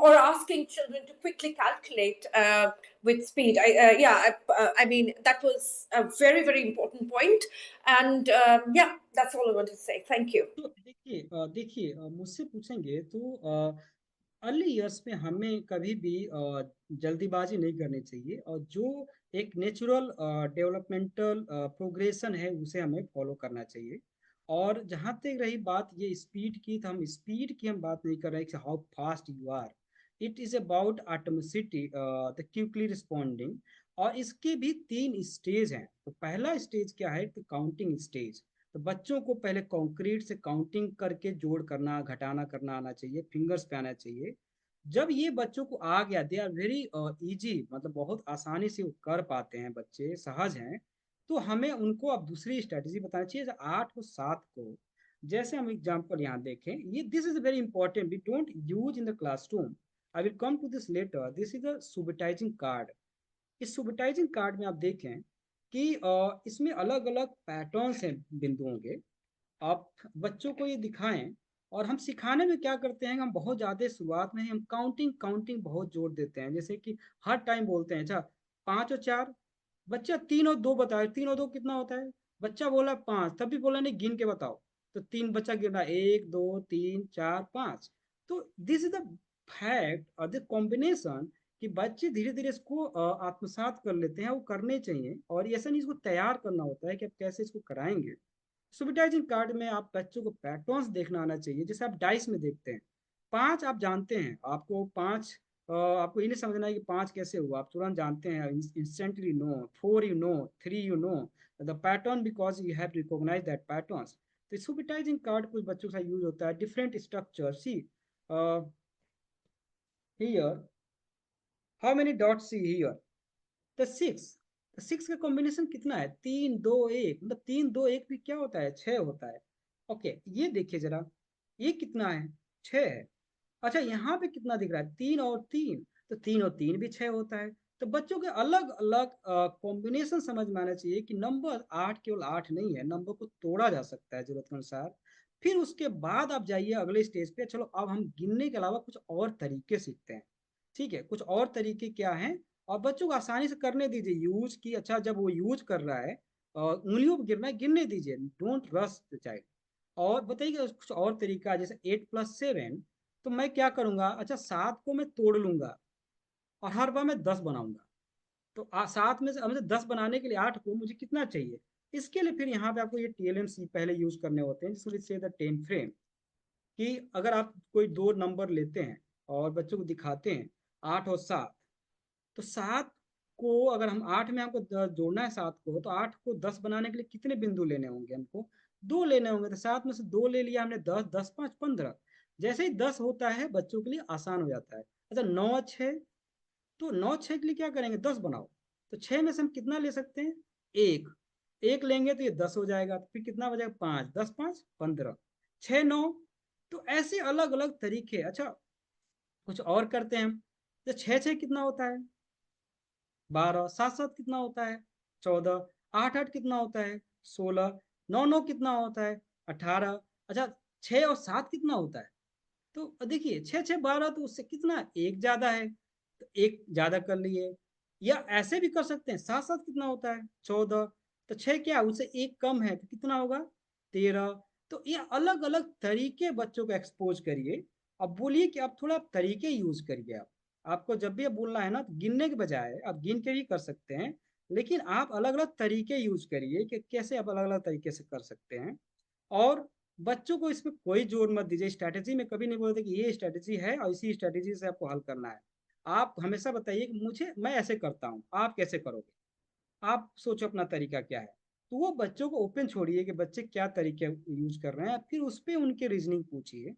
Speaker 8: or asking children to quickly calculate with speed. I mean, that was a very, very important point. And yeah, that's all I want to say. Thank you.
Speaker 2: तो देखिए मुझसे पूछेंगे तो early years में हमें कभी भी जल्दीबाजी नहीं करनी चाहिए, और जो एक नेचुरल डेवलपमेंटल प्रोग्रेशन है उसे हमें फॉलो करना चाहिए। और जहाँ तक रही बात ये स्पीड की, तो हम स्पीड की हम बात नहीं कर रहे हैं कि how fast you are. It is about automaticity, the quickly responding. और इसके भी 3 स्टेज हैं। तो पहला स्टेज क्या है, तो काउंटिंग स्टेज। तो बच्चों को पहले कंक्रीट से काउंटिंग करके जोड़ करना घटाना करना आना चाहिए, फिंगर्स पे आना चाहिए। जब ये बच्चों को आ गया, दे आर वेरी इजी, मतलब बहुत आसानी से वो कर पाते हैं, बच्चे सहज हैं, तो हमें उनको अब दूसरी स्ट्रेटेजी बताना चाहिए। 8 और 7 को जैसे हम एग्जाम्पल यहाँ देखें, ये this is very important, we don't use in the classroom, I will come to this later. This is a subitising card. इस सुबटाइजिंग कार्ड में आप देखें कि इसमें अलग अलग पैटर्न्स हैं बिंदुओं के। आप बच्चों को ये दिखाएं, और हम सिखाने में क्या करते हैं, हम बहुत ज़्यादा शुरुआत में ही हम काउंटिंग काउंटिंग बहुत जोर देते हैं, जैसे कि हर टाइम बोलते हैं अच्छा 5 और 4, बच्चा 3 और 2 बताए, 3 और 2 कितना होता है, बच्चा बोला 5, तब भी बोला नहीं गिन के बताओ, तो 3 बच्चा गिना 1 2 3 4 5। तो दिस इज द फैक्ट और द कॉम्बिनेशन कि बच्चे धीरे धीरे इसको आत्मसात कर लेते हैं, वो करने चाहिए, और ऐसा नहीं इसको तैयार करना होता है कि आप कैसे इसको कराएंगे। सुबटाइजिंग कार्ड में आप बच्चों को पैटर्न्स देखना आना चाहिए, जैसे आप डाइस में देखते हैं। 5 आप जानते हैं, आपको 5 आपको ये नहीं समझना है कि 5 कैसे हुआ, आप तुरंत जानते हैं, instantly know. 4 you know, 3 you know the pattern because you have recognise that patterns. तो सुबटाइजिंग कार्ड कुछ बच्चों का यूज होता है, different structure. See here how many dots see here, the 6। तो 6 का कॉम्बिनेशन कितना है, 3 2 1, मतलब 3 2 1 भी क्या होता है, 6 होता है। ओके, ये देखिए जरा, ये कितना है, 6 है। अच्छा यहाँ पे कितना दिख रहा है, 3 और 3, तो 3 और 3 भी 6 होता है। तो बच्चों के अलग अलग कॉम्बिनेशन समझ में आना चाहिए कि नंबर 8 केवल 8 नहीं है, नंबर को तोड़ा जा सकता है जरूरत के अनुसार। फिर उसके बाद आप जाइए अगले स्टेज पे, चलो अब हम गिनने के अलावा कुछ और तरीके सीखते हैं। ठीक है, कुछ और तरीके क्या हैं, और बच्चों को आसानी से करने दीजिए यूज की। अच्छा जब वो यूज कर रहा है, उंगलियों पर गिरना है, गिनने दीजिए, डोंट रश द चाइल्ड। और बताइए कुछ और तरीका, जैसे 8 + 7, तो मैं क्या करूंगा, अच्छा 7 को मैं तोड़ लूंगा और हर बार मैं 10 बनाऊंगा। तो 7 में से मुझे 10 बनाने के लिए 8 को मुझे कितना चाहिए, इसके लिए फिर यहाँ पे आपको ये TLMC पहले यूज करने होते हैं, जिसको से द 10 फ्रेम। कि अगर आप कोई दो नंबर लेते हैं और बच्चों को दिखाते हैं 8 और 7, तो 7 को अगर हम 8 में हमको जोड़ना है 7 को, तो 8 को 10 बनाने के लिए कितने बिंदु लेने होंगे, हमको 2 लेने होंगे। तो 7 में से 2 ले लिया हमने, 10 10 5 15। जैसे ही 10 होता है बच्चों के लिए आसान हो जाता है। अच्छा 9 6, तो 9 6 के लिए क्या करेंगे, 10 बनाओ। तो 6 में से हम कितना ले सकते हैं, एक एक लेंगे तो ये 10 हो जाएगा, तो फिर कितना बचेगा, 5 10 5 15, 6 9। तो ऐसे अलग अलग तरीके। अच्छा कुछ और करते हैं हम, तो 6 6 कितना होता है, 12, 7 7 कितना होता है, 14, 8 8 कितना होता है, 16, 9 9 कितना होता है, 18। अच्छा 6 और 7 कितना होता है, तो देखिए 6 6 12, तो उससे कितना एक ज्यादा है, तो एक ज्यादा कर लिए। या ऐसे भी कर सकते हैं, 7 7 कितना होता है, 14, तो 6 क्या उससे एक कम है, तो कितना होगा, 13। तो ये अलग अलग तरीके बच्चों को एक्सपोज करिए। अब बोलिए कि आप थोड़ा तरीके यूज करिए। आप आपको जब भी बोलना है ना, तो गिनने के बजाय आप गिन के भी कर सकते हैं, लेकिन आप अलग अलग तरीके यूज करिए कि कैसे आप अलग अलग तरीके से कर सकते हैं। और बच्चों को इसमें कोई जोर मत दीजिए, स्ट्रैटेजी में कभी नहीं बोलते कि ये स्ट्रैटेजी है और इसी स्ट्रैटेजी से आपको हल करना है। आप हमेशा बताइए कि मुझे, मैं ऐसे करता हूँ, आप कैसे करोगे, आप सोचो अपना तरीका क्या है। तो वो बच्चों को ओपन छोड़िए कि बच्चे क्या तरीके यूज कर रहे हैं, फिर उस पर उनके रीजनिंग पूछिए।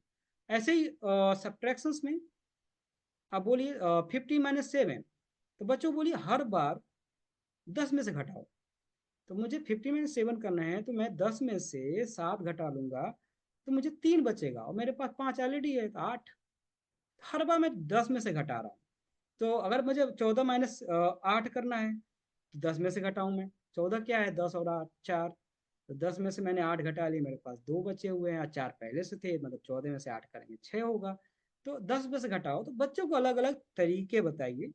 Speaker 2: ऐसे ही सब्ट्रैक्शंस में आप बोलिए 50 - 7, तो बच्चों बोलिए हर बार 10 में से घटाओ। तो मुझे 50 - 7 करना है, तो मैं 10 में से 7 घटा लूंगा, तो मुझे 3 बचेगा, और मेरे पास 5 ऑलरेडी है, तो 8। हर बार मैं 10 में से घटा रहा हूँ। तो अगर मुझे 14 - 8 करना है, तो 10 में से घटाऊं मैं, 14 क्या है, 10 और 8 4। तो 10 में से मैंने 8 घटा ली, मेरे पास 2 बचे हुए हैं, और 4 पहले से थे, मतलब 14 में से 8 करेंगे 6 होगा। तो 10 में से घटाओ। तो बच्चों को अलग अलग तरीके बताइए।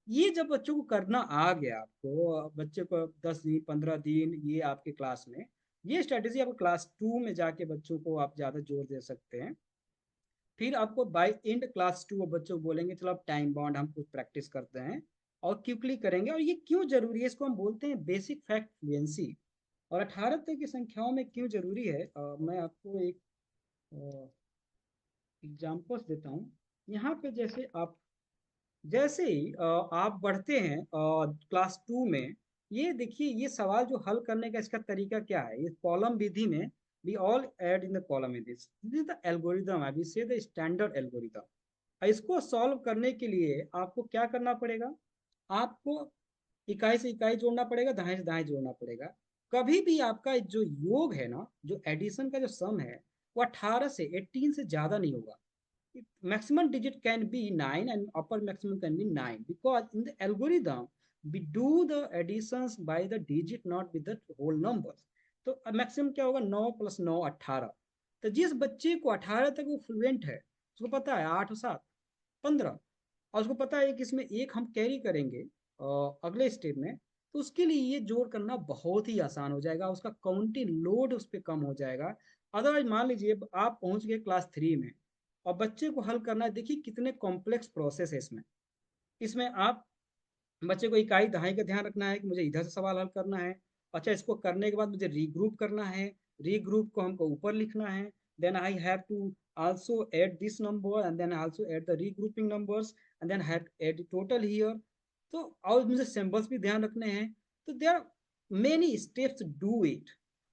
Speaker 2: ये जब बच्चों को करना आ गया, आपको बच्चे को 10 दिन 15 दिन ये आपके क्लास में, ये स्ट्रेटेजी आप क्लास 2 में जाके बच्चों को आप ज़्यादा जोर दे सकते हैं। फिर आपको बाय एंड क्लास 2 बच्चों को बोलेंगे चलो अब टाइम बाउंड हम कुछ प्रैक्टिस करते हैं और क्विकली करेंगे। और ये क्यों जरूरी है, इसको हम बोलते हैं बेसिक फैक्ट फ्लुएंसी। और 18 तक की संख्याओं में क्यों जरूरी है, मैं आपको एक एग्जाम्पल्स देता हूँ। यहाँ पे जैसे आप, जैसे ही आप बढ़ते हैं क्लास 2 में, ये देखिए, ये सवाल जो हल करने का इसका तरीका क्या है, ये कॉलम विधि में we all add in the column in this is the algorithm, we say the standard algorithm। इसको सॉल्व करने के लिए आपको क्या करना पड़ेगा, आपको इकाई से इकाई जोड़ना पड़ेगा, दाएं से दाएं जोड़ना पड़ेगा। कभी भी आपका जो योग है ना, जो एडिशन का जो सम है, वो 18 से 18 से ज्यादा नहीं होगा। maximum digit can be 9 and upper maximum can be 9 because in the algorithm we do the additions by the digit not with the whole numbers। तो मैक्सिमम क्या होगा, 9 + 9 18। तो जिस बच्चे को 18 तक वो फ्लुएंट है, उसको पता है 8 और 7 15, और उसको पता है कि इसमें एक हम कैरी करेंगे अगले स्टेप में, तो उसके लिए ये जोड़ करना बहुत ही आसान हो जाएगा, उसका काउंटिंग लोड उस पर कम हो जाएगा। अदरवाइज मान लीजिए आप पहुंच गए क्लास 3 में और बच्चे को हल करना है, देखिए कितने कॉम्प्लेक्स प्रोसेस है इसमें। इसमें आप बच्चे को इकाई दहाई का ध्यान रखना है कि मुझे इधर से सवाल हल करना है। अच्छा, इसको करने के बाद मुझे रीग्रुप करना है, रीग्रुप को हमको ऊपर लिखना है, then I have to also add this number and then also add the regrouping numbers and then have add the total here। तो और मुझे सिंबल्स भी ध्यान रखने हैं। तो there are many steps do it.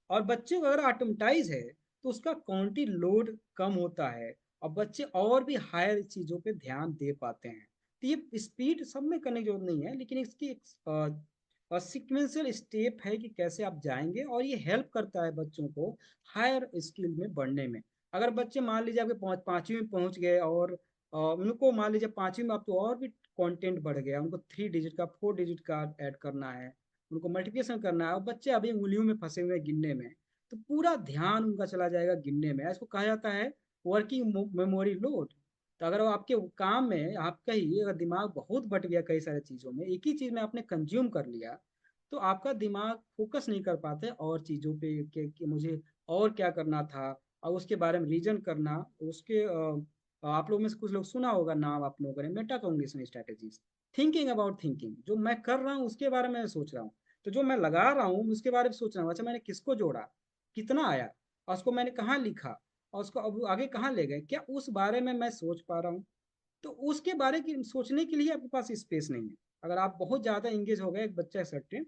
Speaker 2: और बच्चे को अगर ऑटोमेटाइज है तो उसका काउंटिंग लोड कम होता है और बच्चे और भी हायर चीज़ों पे ध्यान दे पाते हैं। तो ये स्पीड सब में करने की जरूरत नहीं है, लेकिन इसकी एक सीक्वेंशियल स्टेप है कि कैसे आप जाएंगे, और ये हेल्प करता है बच्चों को हायर स्किल में बढ़ने में। अगर बच्चे मान लीजिए आपके 5वीं में पहुंच गए और उनको मान लीजिए 5वीं में आप तो और भी कंटेंट बढ़ गया, उनको 3 डिजिट का 4 डिजिट का ऐड करना है, उनको मल्टीप्लिकेशन करना है, और बच्चे अभी उंगलियों में फंसे हुए हैं गिनने में, तो पूरा ध्यान उनका चला जाएगा गिनने में। इसको कहा जाता है वर्किंग मेमोरी लोड। तो अगर वो आपके काम में आपका ही अगर दिमाग बहुत बट गया कई सारी चीज़ों में, एक ही चीज़ में आपने कंज्यूम कर लिया, तो आपका दिमाग फोकस नहीं कर पाते और चीज़ों पे कि मुझे और क्या करना था, और उसके बारे में रीजन करना। उसके आप लोगों में से कुछ लोग सुना होगा नाम आप लोगों ने, metacognition strategies, thinking about thinking. जो मैं कर रहा हूँ उसके बारे में सोच रहा हूँ, तो जो मैं लगा रहा हूँ उसके बारे में सोच रहा हूँ। अच्छा, मैंने किसको जोड़ा, कितना आया, और उसको मैंने कहाँ लिखा, और उसको अब आगे कहाँ ले गए, क्या उस बारे में मैं सोच पा रहा हूँ। तो उसके बारे की सोचने के लिए आपके पास स्पेस नहीं है। अगर आप बहुत ज़्यादा इंगेज हो गए एक बच्चा सर्टेन,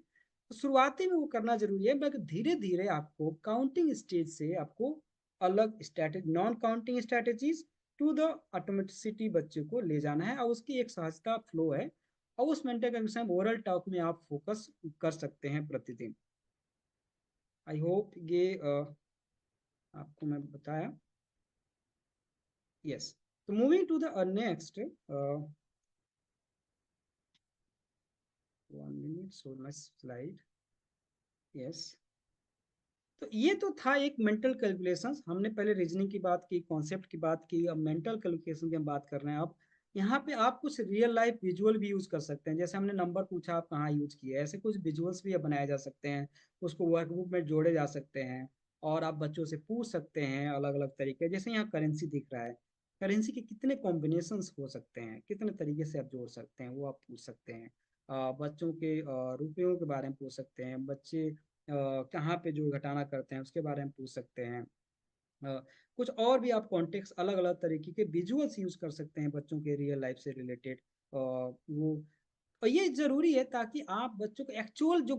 Speaker 2: तो शुरुआती में वो करना जरूरी है, बट धीरे धीरे आपको काउंटिंग स्टेज से आपको अलग strategy, non counting strategies to the automaticity बच्चे को ले जाना है, और उसकी एक सहजता फ्लो है, और उस मेंटर का विषय ओरल टॉक में आप फोकस कर सकते हैं प्रतिदिन। आई होप ये आपको मैं बताया। यस, तो moving to the next 1 minute, so my slide। Yes, तो ये तो था एक मेंटल कैलकुलेशंस। हमने पहले रीजनिंग की बात की, कॉन्सेप्ट की बात की, अब मेंटल कैलकुलेशन की हम बात कर रहे हैं। अब यहाँ पे आप कुछ रियल लाइफ विजुअल भी यूज कर सकते हैं। जैसे हमने नंबर पूछा, आप कहाँ यूज किए, ऐसे कुछ विजुअल्स भी बनाए जा सकते हैं, उसको वर्कबुक में जोड़े जा सकते हैं, और आप बच्चों से पूछ सकते हैं अलग अलग तरीके। जैसे यहाँ करेंसी दिख रहा है, करेंसी के कितने कॉम्बिनेशंस हो सकते हैं, कितने तरीके से आप जोड़ सकते हैं, वो आप पूछ सकते हैं। बच्चों के रुपयों के बारे में पूछ सकते हैं, बच्चे कहाँ पे जो घटाना करते हैं उसके बारे में पूछ सकते हैं। कुछ और भी आप कॉन्टेक्स्ट अलग अलग तरीके के विजुअल्स यूज कर सकते हैं बच्चों के रियल लाइफ से रिलेटेड। वो, और ये जरूरी है ताकि आप बच्चों को एक्चुअल जो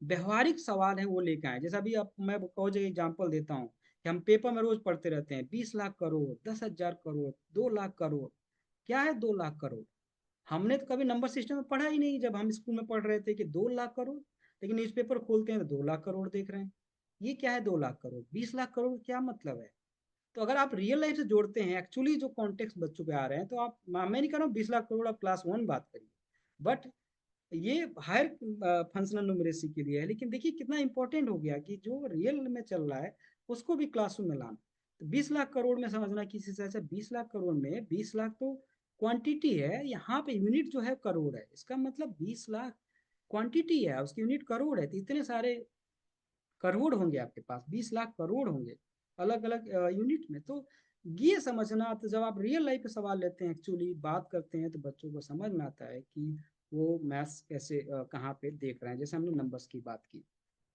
Speaker 2: व्यवहारिक सवाल है वो लेके आए। जैसा अभी आप, मैं बहुत जगह एग्जाम्पल देता हूँ कि हम पेपर में रोज पढ़ते रहते हैं 20 लाख करोड़, 10,000 करोड़, 2 लाख करोड़। क्या है 2 लाख करोड़? हमने तो कभी नंबर सिस्टम में पढ़ा ही नहीं जब हम स्कूल में पढ़ रहे थे कि 2 लाख करोड़, लेकिन न्यूज़पेपर खोलते हैं तो 2 लाख करोड़ देख रहे हैं। ये क्या है 2 लाख करोड़, 20 लाख करोड़, क्या मतलब है? तो अगर आप रियल लाइफ से जोड़ते हैं एक्चुअली जो कॉन्टेक्स्ट बच्चों पे आ रहे हैं, तो आप, मैं नहीं कर रहा हूँ 20 लाख करोड़ आप क्लास 1 बात करिए, बट ये हायर फंक्शनल न्यूमरेसी के लिए है। लेकिन देखिए कितना इंपॉर्टेंट हो गया कि जो रियल में चल रहा है उसको भी क्लासरूम में लाना। तो 20 लाख करोड़ में समझना किसी से, अच्छा 20 लाख करोड़ में 20 लाख तो क्वांटिटी है, यहाँ पे यूनिट जो है करोड़ है, इसका मतलब 20 लाख क्वांटिटी है, उसकी यूनिट करोड़ है। तो इतने सारे करोड़ होंगे आपके पास, 20 लाख करोड़ होंगे अलग अलग यूनिट में। तो ये समझना, तो जब आप रियल लाइफ पे सवाल लेते हैं, एक्चुअली बात करते हैं, तो बच्चों को समझ में आता है कि वो मैथ्स कैसे कहाँ पे देख रहे हैं। जैसे हमने नंबर्स की बात की,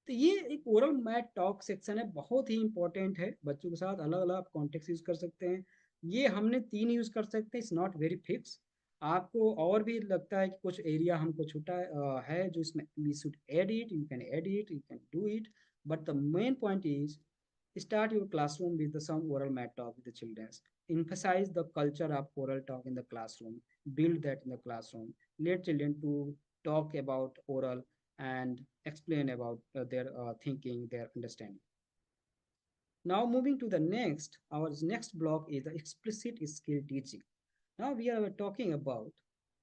Speaker 2: तो ये एक ओरल मैथ टॉक सेक्शन है, बहुत ही इंपॉर्टेंट है। बच्चों के साथ अलग अलग कॉन्टेक्स्ट यूज कर सकते हैं। ये हमने 3 यूज कर सकते हैं, इट्स नॉट वेरी फिक्स। आपको और भी लगता है कि कुछ एरिया हमको छूटा है जो इसमें we should add it, you can add it, you can do it, but the main point is start your classroom with some oral mat talk with the children. Emphasize the culture of oral talk in the classroom. Build that in the classroom. Let children to talk about oral and explain about their thinking, their understanding. Now moving to the next, our next block is the explicit skill teaching. Now we are talking about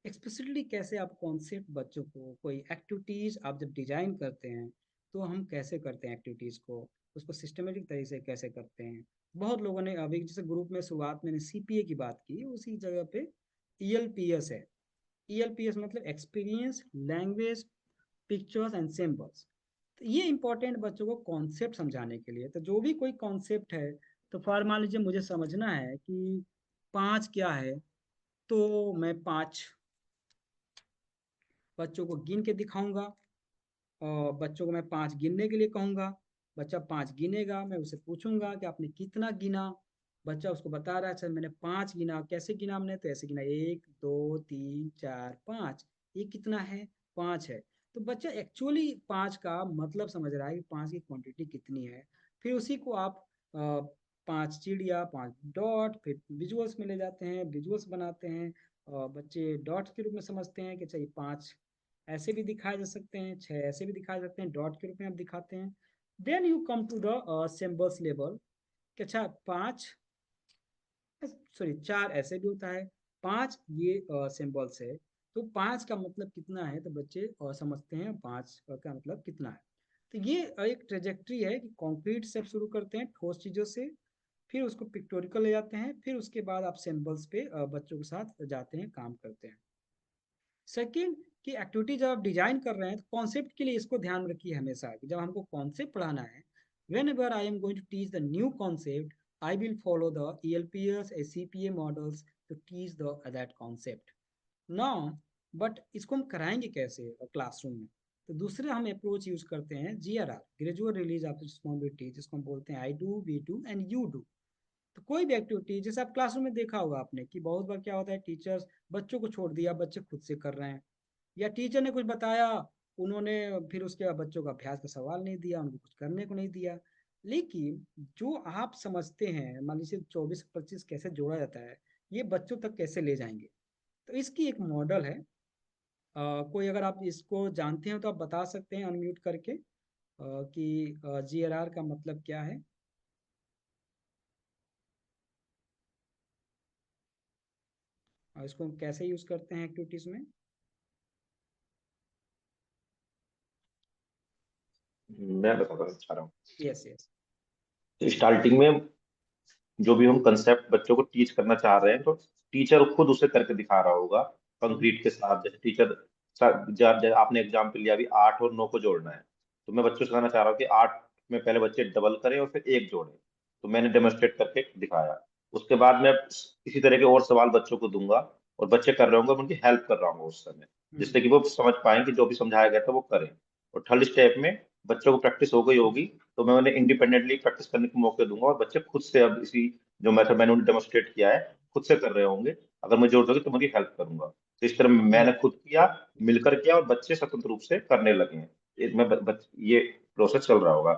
Speaker 2: explicitly कैसे आप concept बच्चों को कोई activities आप जब design करते हैं तो हम कैसे करते हैं एक्टिविटीज को, उसको सिस्टमेटिक तरीके से कैसे करते हैं। बहुत लोगों ने अभी जैसे ग्रुप में शुरुआत मैंने सीपीए की बात की, उसी जगह पे ईएलपीएस है। ईएलपीएस मतलब experience language pictures and symbols. तो ये इंपॉर्टेंट बच्चों को कॉन्सेप्ट समझाने के लिए। तो जो भी कोई कॉन्सेप्ट है, तो फॉर मान लीजिए मुझे समझना है कि 5 क्या है, तो मैं 5 बच्चों को गिन के दिखाऊंगा और बच्चों को मैं 5 गिनने के लिए कहूंगा। बच्चा 5 गिनेगा, मैं उसे पूछूंगा कि आपने कितना गिना। बच्चा उसको बता रहा है सर मैंने 5 गिना। कैसे गिना हमने, तो ऐसे गिना 1 2 3 4 5। ये कितना है, 5 है। तो बच्चा एक्चुअली 5 का मतलब समझ रहा है कि 5 की क्वांटिटी कितनी है। फिर उसी को आप 5 चिड़िया 5 डॉट, फिर विजुअल्स में ले जाते हैं, विजुअल्स बनाते हैं। बच्चे डॉट्स के रूप में समझते हैं कि चाहिए 5 ऐसे भी दिखाए जा सकते हैं, 6 ऐसे भी दिखाए जाते हैं, डॉट के रूप में आप दिखाते हैं। Then you come to the symbols level कि अच्छा 5 सॉरी 4 ऐसे भी होता है, 5 ये सिंबल्स है। तो 5 का मतलब कितना है, तो बच्चे समझते हैं 5 का मतलब कितना है। तो ये एक ट्रेजेक्ट्री है कि कॉन्क्रीट से शुरू करते हैं, ठोस चीज़ों से, फिर उसको पिक्टोरिकल ले जाते हैं, फिर उसके बाद आप सिंबल्स पे बच्चों के साथ जाते हैं, काम करते हैं। सेकेंड कि एक्टिविटी जब आप डिजाइन कर रहे हैं तो कॉन्सेप्ट के लिए इसको ध्यान रखिए हमेशा कि जब हमको कॉन्सेप्ट पढ़ाना है, whenever I am going to teach the new concept, I will follow the ELPS CPA models to teach the that concept now. But इसको हम कराएंगे कैसे क्लासरूम में, तो दूसरे हम अप्रोच यूज करते हैं GRR, gradual release of responsibility, जिसको हम बोलते हैं I do, we do and you do. तो कोई भी एक्टिविटी जैसे आप क्लासरूम में देखा होगा आपने कि बहुत बार क्या होता है, टीचर्स बच्चों को छोड़ दिया, बच्चे खुद से कर रहे हैं, या टीचर ने कुछ बताया, उन्होंने फिर उसके बाद बच्चों का अभ्यास का सवाल नहीं दिया, उनको कुछ करने को नहीं दिया। लेकिन जो आप समझते हैं, मान लीजिए 24-25 कैसे जोड़ा जाता है, ये बच्चों तक कैसे ले जाएंगे, तो इसकी एक मॉडल है। कोई अगर आप इसको जानते हैं तो आप बता सकते हैं अनम्यूट करके कि GRR का मतलब क्या है। और इसको हम कैसे यूज करते हैं एक्टिविटीज में।
Speaker 9: मैं बताना चाह रहा हूँ।
Speaker 2: Yes yes.
Speaker 9: स्टार्टिंग में जो भी हम कंसेप्ट बच्चों को टीच करना चाह रहे हैं, तो टीचर खुद उसे करके दिखा रहा होगा कंक्रीट के साथ। जैसे टीचर जब आपने एग्जाम्पल लिया अभी 8 और 9 को जोड़ना है, तो मैं बच्चों से कहना चाह रहा हूँ कि 8 में पहले बच्चे डबल करें और फिर 1 जोड़ें। तो मैंने डेमोन्स्ट्रेट करके दिखाया। उसके बाद मैं इसी तरह के और सवाल बच्चों को दूंगा और बच्चे कर रहे होंगे, मैं उनकी हेल्प कर रहा हूँ उस समय, जिससे कि वो समझ पाए कि जो भी समझाया गया था वो करें। और थर्ड स्टेप में बच्चों को प्रैक्टिस हो गई होगी, तो मैं उन्हें इंडिपेंडेंटली प्रैक्टिस करने के मौके दूंगा और बच्चे खुद से अब इसी जो मेथड मैंने उन्हें डेमोन्स्ट्रेट किया है खुद से कर रहे होंगे। अगर मुझे जरूरत होगी तो मैं उनकी हेल्प करूंगा। तो इस तरह मैंने खुद किया, मिलकर किया, और बच्चे स्वतंत्र रूप से करने लगे हैं। ये प्रोसेस चल रहा होगा,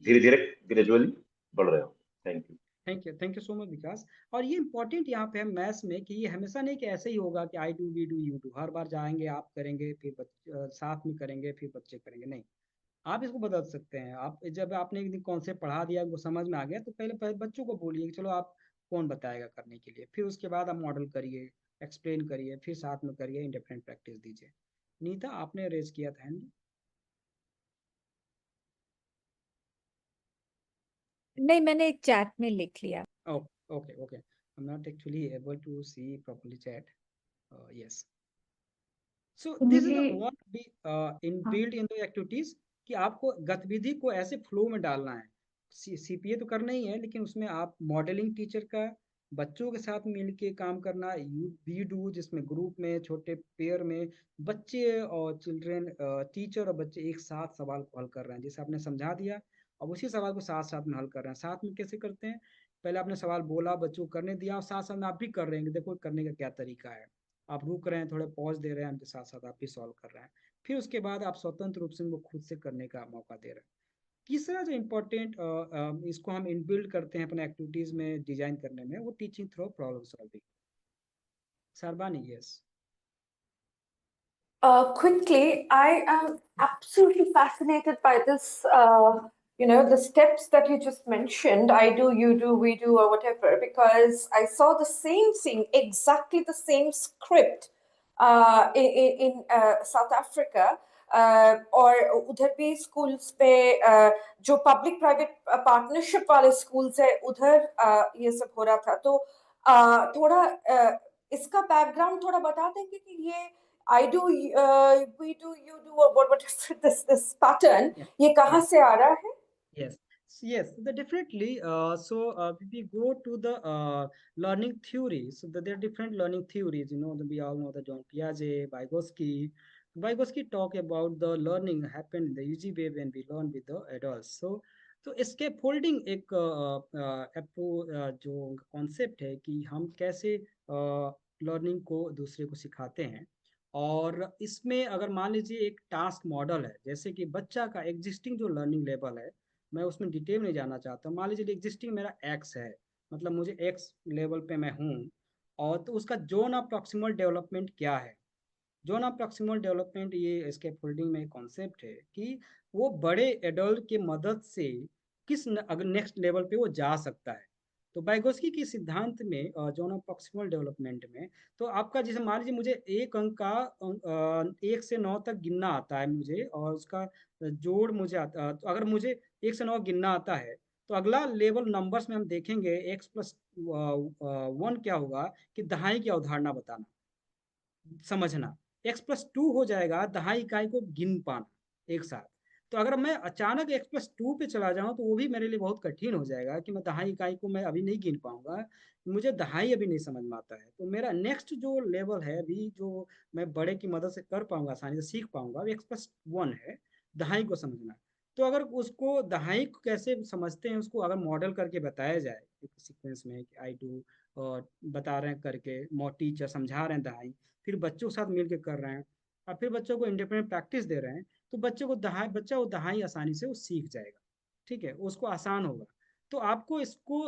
Speaker 9: धीरे धीरे ग्रेजुअली बढ़ रहे हो। Thank you.
Speaker 2: Thank you so much Vikas. और ये इंपॉर्टेंट यहाँ पे है मैथ्स में कि ये हमेशा नहीं कि ऐसे ही होगा कि I do we do you do, हर बार जाएंगे आप करेंगे फिर साथ में करेंगे फिर बच्चे करेंगे, नहीं। आप इसको बदल सकते हैं। आप जब आपने एक दिन कॉन्सेप्ट पढ़ा दिया, वो समझ में आ गया, तो पहले बच्चों को बोलिए कि चलो आप कौन बताएगा करने के लिए, फिर उसके बाद आप मॉडल करिए, एक्सप्लेन करिए, फिर साथ में करिए, इंडिपेंडेंट प्रैक्टिस दीजिए। नीता आपने रेज किया था हैंड।
Speaker 7: नहीं, मैंने एक चैट में लिख लिया।
Speaker 2: Okay. I'm not actually able to see properly chat. Yes. So this is the
Speaker 3: मुझे
Speaker 2: what we
Speaker 3: हाँ
Speaker 2: built in the activities कि आपको गतिविधि को ऐसे फ्लो में डालना है। CPA तो करना ही है, लेकिन उसमें आप मॉडलिंग टीचर का बच्चों के साथ मिल के काम करना, वी डू जिसमें ग्रुप में छोटे पेयर में बच्चे और चिल्ड्रेन, टीचर और बच्चे एक साथ सवाल को हल कर रहे हैं, जैसे आपने समझा दिया। अब उसी सवाल को साथ साथ में हल कर रहे हैं। साथ में कैसे करते हैं, पहले आपने सवाल बोला, बच्चों को करने दिया, और साथ साथ में आप भी कर रहे हैं कि देखो करने का क्या तरीका है। आप रुक रहे हैं, थोड़े पॉज दे रहे हैं, उनके साथ साथ आप भी सॉल्व कर रहे हैं, फिर उसके बाद आप स्वतंत्र रूप से उनको खुद से करने का मौका दे रहे हैं। तीसरा जो इम्पोर्टेंट इसको हम इनबिल्ड करते हैं अपने एक्टिविटीज में डिजाइन करने में, वो teaching through problem solving. Sarbani, yes.
Speaker 8: Quickly, I am absolutely fascinated by this, the steps that you just mentioned. I do, you do, we do, or whatever, because I saw the same thing, exactly the same script in South Africa. और उधर भी schools पे जो public private partnership वाले schools है उधर ये सब हो रहा था। तो थोड़ा इसका बैकग्राउंड थोड़ा बता देंगे कि ये I do, we do, you do, or what is this pattern? ये कहाँ से आ रहा है?
Speaker 2: Yes, yes, definitely. We go to the learning theory. So there are different learning theories. We all know the John Piaget, Vygotsky. Vygotsky talk about the learning happen in the easy way when we learn with the adults. तो scaffolding एक जो concept है कि हम कैसे learning को दूसरे को सिखाते हैं। और इसमें अगर मान लीजिए एक टास्क मॉडल है, जैसे कि बच्चा का एग्जिस्टिंग जो लर्निंग लेवल है, मैं उसमें डिटेल नहीं जाना चाहता। मान लीजिए एग्जिस्टिंग मेरा एक्स है, मतलब मुझे एक्स लेवल पे मैं हूँ, और तो उसका जोन ऑफ प्रॉक्सिमल डेवलपमेंट क्या है। जोन ऑफ प्रॉक्सिमल डेवलपमेंट ये स्कैफोल्डिंग में कॉन्सेप्ट है कि वो बड़े एडल्ट के मदद से अगर नेक्स्ट लेवल पे वो जा सकता है। तो बाइगोस्की के सिद्धांत में जोन ऑफ प्रॉक्सिमल डेवलपमेंट में, तो आपका जैसे मान लीजिए मुझे एक अंक का 1 से 9 तक गिनना आता है मुझे, और उसका जोड़ मुझे आता, तो अगर मुझे 1 से 9 गिनना आता है, तो अगला लेवल नंबर्स में हम देखेंगे x+1 क्या होगा कि दहाई की अवधारणा बताना, समझना। x+2 हो जाएगा दहाई इकाई को गिन पाना एक साथ। तो अगर मैं अचानक x+2 पे चला जाऊं तो वो भी मेरे लिए बहुत कठिन हो जाएगा कि मैं दहाई इकाई को मैं अभी नहीं गिन पाऊंगा, मुझे दहाई अभी नहीं समझ में आता है। तो मेरा नेक्स्ट जो लेवल है अभी, जो मैं बड़े की मदद से कर पाऊंगा, आसानी से सीख पाऊंगा, x+1 है, दहाई को समझना। तो अगर उसको दहाई को कैसे समझते हैं, उसको अगर मॉडल करके बताया जाए एक सीक्वेंस में कि आई डू, और बता रहे हैं करके, टीचर समझा रहे हैं दहाई, फिर बच्चों के साथ मिलकर कर रहे हैं, और फिर बच्चों को इंडिपेंडेंट प्रैक्टिस दे रहे हैं, तो बच्चा वो दहाई आसानी से वो सीख जाएगा। ठीक है, उसको आसान होगा। तो आपको इसको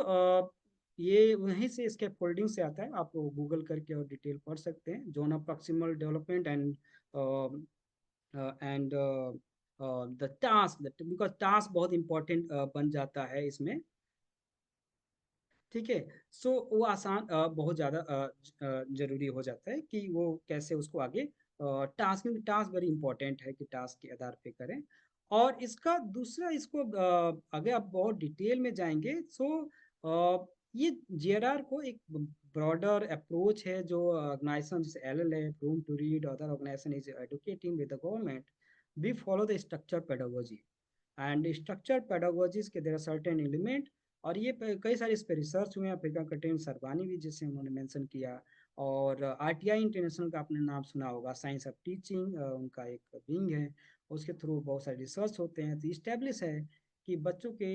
Speaker 2: ये वहीं से इसके फोल्डिंग से आता है, आप गूगल करके और डिटेल पढ़ सकते हैं, zone of proximal development and the task, because task बहुत इंपॉर्टेंट बन जाता है इसमें। ठीक है, सो वो आसान बहुत ज़्यादा जरूरी हो जाता है कि वो कैसे उसको आगे टास्क वेरी इंपॉर्टेंट है कि टास्क के आधार पे करें। और इसका दूसरा, इसको अगर आप बहुत डिटेल में जाएंगे, ये जेआरआर को एक ब्रॉडर अप्रोच है जो ऑर्गेनाइजेशन जैसे LLF, room to read, other organisation is educating with the government, we follow the structure pedagogy. And structure pedagogies के देयर आर सर्टेन एलिमेंट, और ये कई सारे इस पर रिसर्च हुए हैं, अफ्रीका कंट्री सरबानी भी जिसे उन्होंने मेंशन किया, और RTI इंटरनेशनल का आपने नाम सुना होगा, साइंस ऑफ टीचिंग उनका एक विंग है, उसके थ्रू बहुत सारे रिसर्च होते हैं। तो इस्टेब्लिश है कि बच्चों के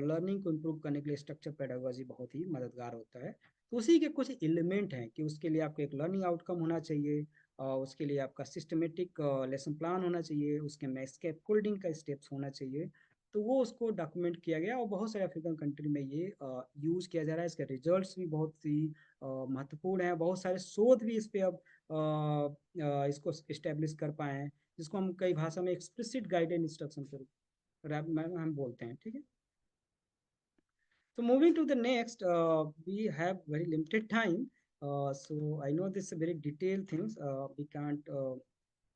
Speaker 2: लर्निंग को इम्प्रूव करने के लिए स्ट्रक्चर पेडागोजी बहुत ही मददगार होता है। तो उसी के कुछ एलिमेंट हैं कि उसके लिए आपको एक लर्निंग आउटकम होना चाहिए, उसके लिए आपका सिस्टमेटिक लेसन प्लान होना चाहिए, उसके में स्कैफोल्डिंग का स्टेप्स होना चाहिए। तो वो उसको डॉक्यूमेंट किया गया, और बहुत सारे अफ्रीकन कंट्री में ये यूज़ किया जा रहा है। इसके रिजल्ट्स भी बहुत ही महत्वपूर्ण हैं, बहुत सारे शोध भी इस पे अब इसको इस्टेब्लिश कर पाए हैं, जिसको हम कई भाषा में एक्सप्लिसिट गाइडेड इंस्ट्रक्शन हम बोलते हैं। ठीक है, so moving to the next, we have very limited time, so I know this is very detailed things, we can't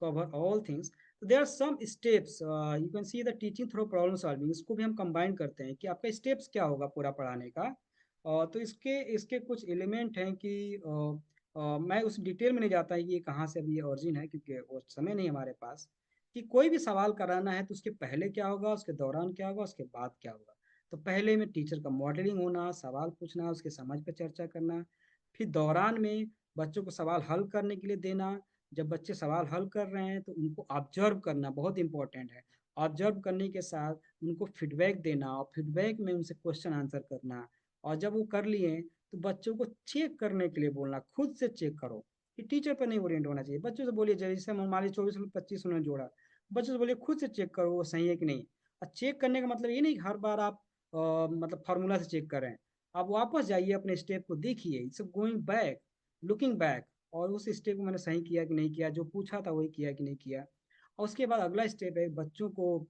Speaker 2: cover all things. So there are some steps, you can see the teaching through problem solving, इसको भी हम combine करते हैं कि आपका steps क्या होगा पूरा पढ़ाने का। तो इसके कुछ एलिमेंट हैं कि मैं उस डिटेल में नहीं जाता कि ये कहाँ से अभी ऑरिजिन है, क्योंकि वो समय नहीं हमारे पास। कि कोई भी सवाल कराना है तो उसके पहले क्या होगा, उसके दौरान क्या होगा, उसके बाद क्या होगा। तो पहले में टीचर का मॉडलिंग होना, सवाल पूछना, उसके समझ पर चर्चा करना, फिर दौरान में बच्चों को सवाल हल करने के लिए देना, जब बच्चे सवाल हल कर रहे हैं तो उनको ऑब्जर्व करना बहुत इंपॉर्टेंट है। ऑब्जर्व करने के साथ उनको फीडबैक देना, और फीडबैक में उनसे क्वेश्चन आंसर करना, और जब वो कर लिए तो बच्चों को चेक करने के लिए बोलना, खुद से चेक करो, ये टीचर पर नहीं ओरिएंट होना चाहिए। बच्चों से बोलिए, जैसे मान लीजिए 24 में 25 उन्होंने जोड़ा, बच्चों से बोलिए खुद से चेक करो वो सही है कि नहीं। और चेक करने का मतलब ये नहीं कि हर बार आप मतलब फार्मूला से चेक कर रहे हैं। आप वापस जाइए, अपने स्टेप को देखिए, it's going back, looking back, और उस स्टेप को मैंने सही किया कि नहीं किया, जो पूछा था वही किया कि नहीं किया। और उसके बाद अगला स्टेप है बच्चों को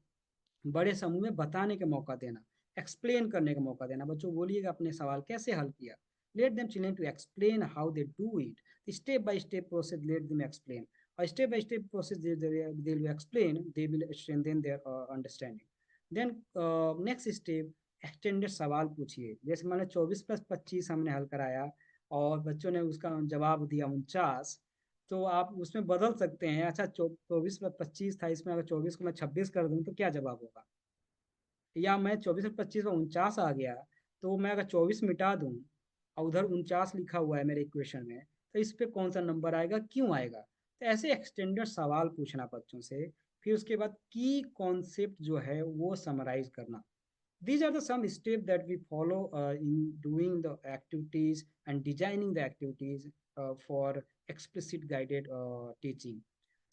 Speaker 2: बड़े समूह में बताने का मौका देना, एक्सप्लेन करने का मौका देना। बच्चों बोलिएगा अपने सवाल कैसे हल किया, let them children to explain how they do it, step by step process, let them explain. और step by step process they will explain, they will strengthen their understanding. Then next step, extended सवाल पूछिए। जैसे मैंने 24+25 हमने हल कराया और बच्चों ने उसका जवाब दिया 49, तो आप उसमें बदल सकते हैं। अच्छा 24+25 था, इसमें अगर 24 को मैं 26 कर दूं तो क्या जवाब होगा। या मैं 24+25 में 49 आ गया, तो मैं अगर 24 मिटा दूं और उधर 49 लिखा हुआ है मेरे इक्वेशन में, तो इस पे कौन सा नंबर आएगा, क्यों आएगा। तो ऐसे एक्सटेंडेड सवाल पूछना बच्चों से। फिर उसके बाद की कॉन्सेप्ट जो है वो समराइज करना। These are the some steps that we follow in doing the activities and designing the activities for explicit guided teaching.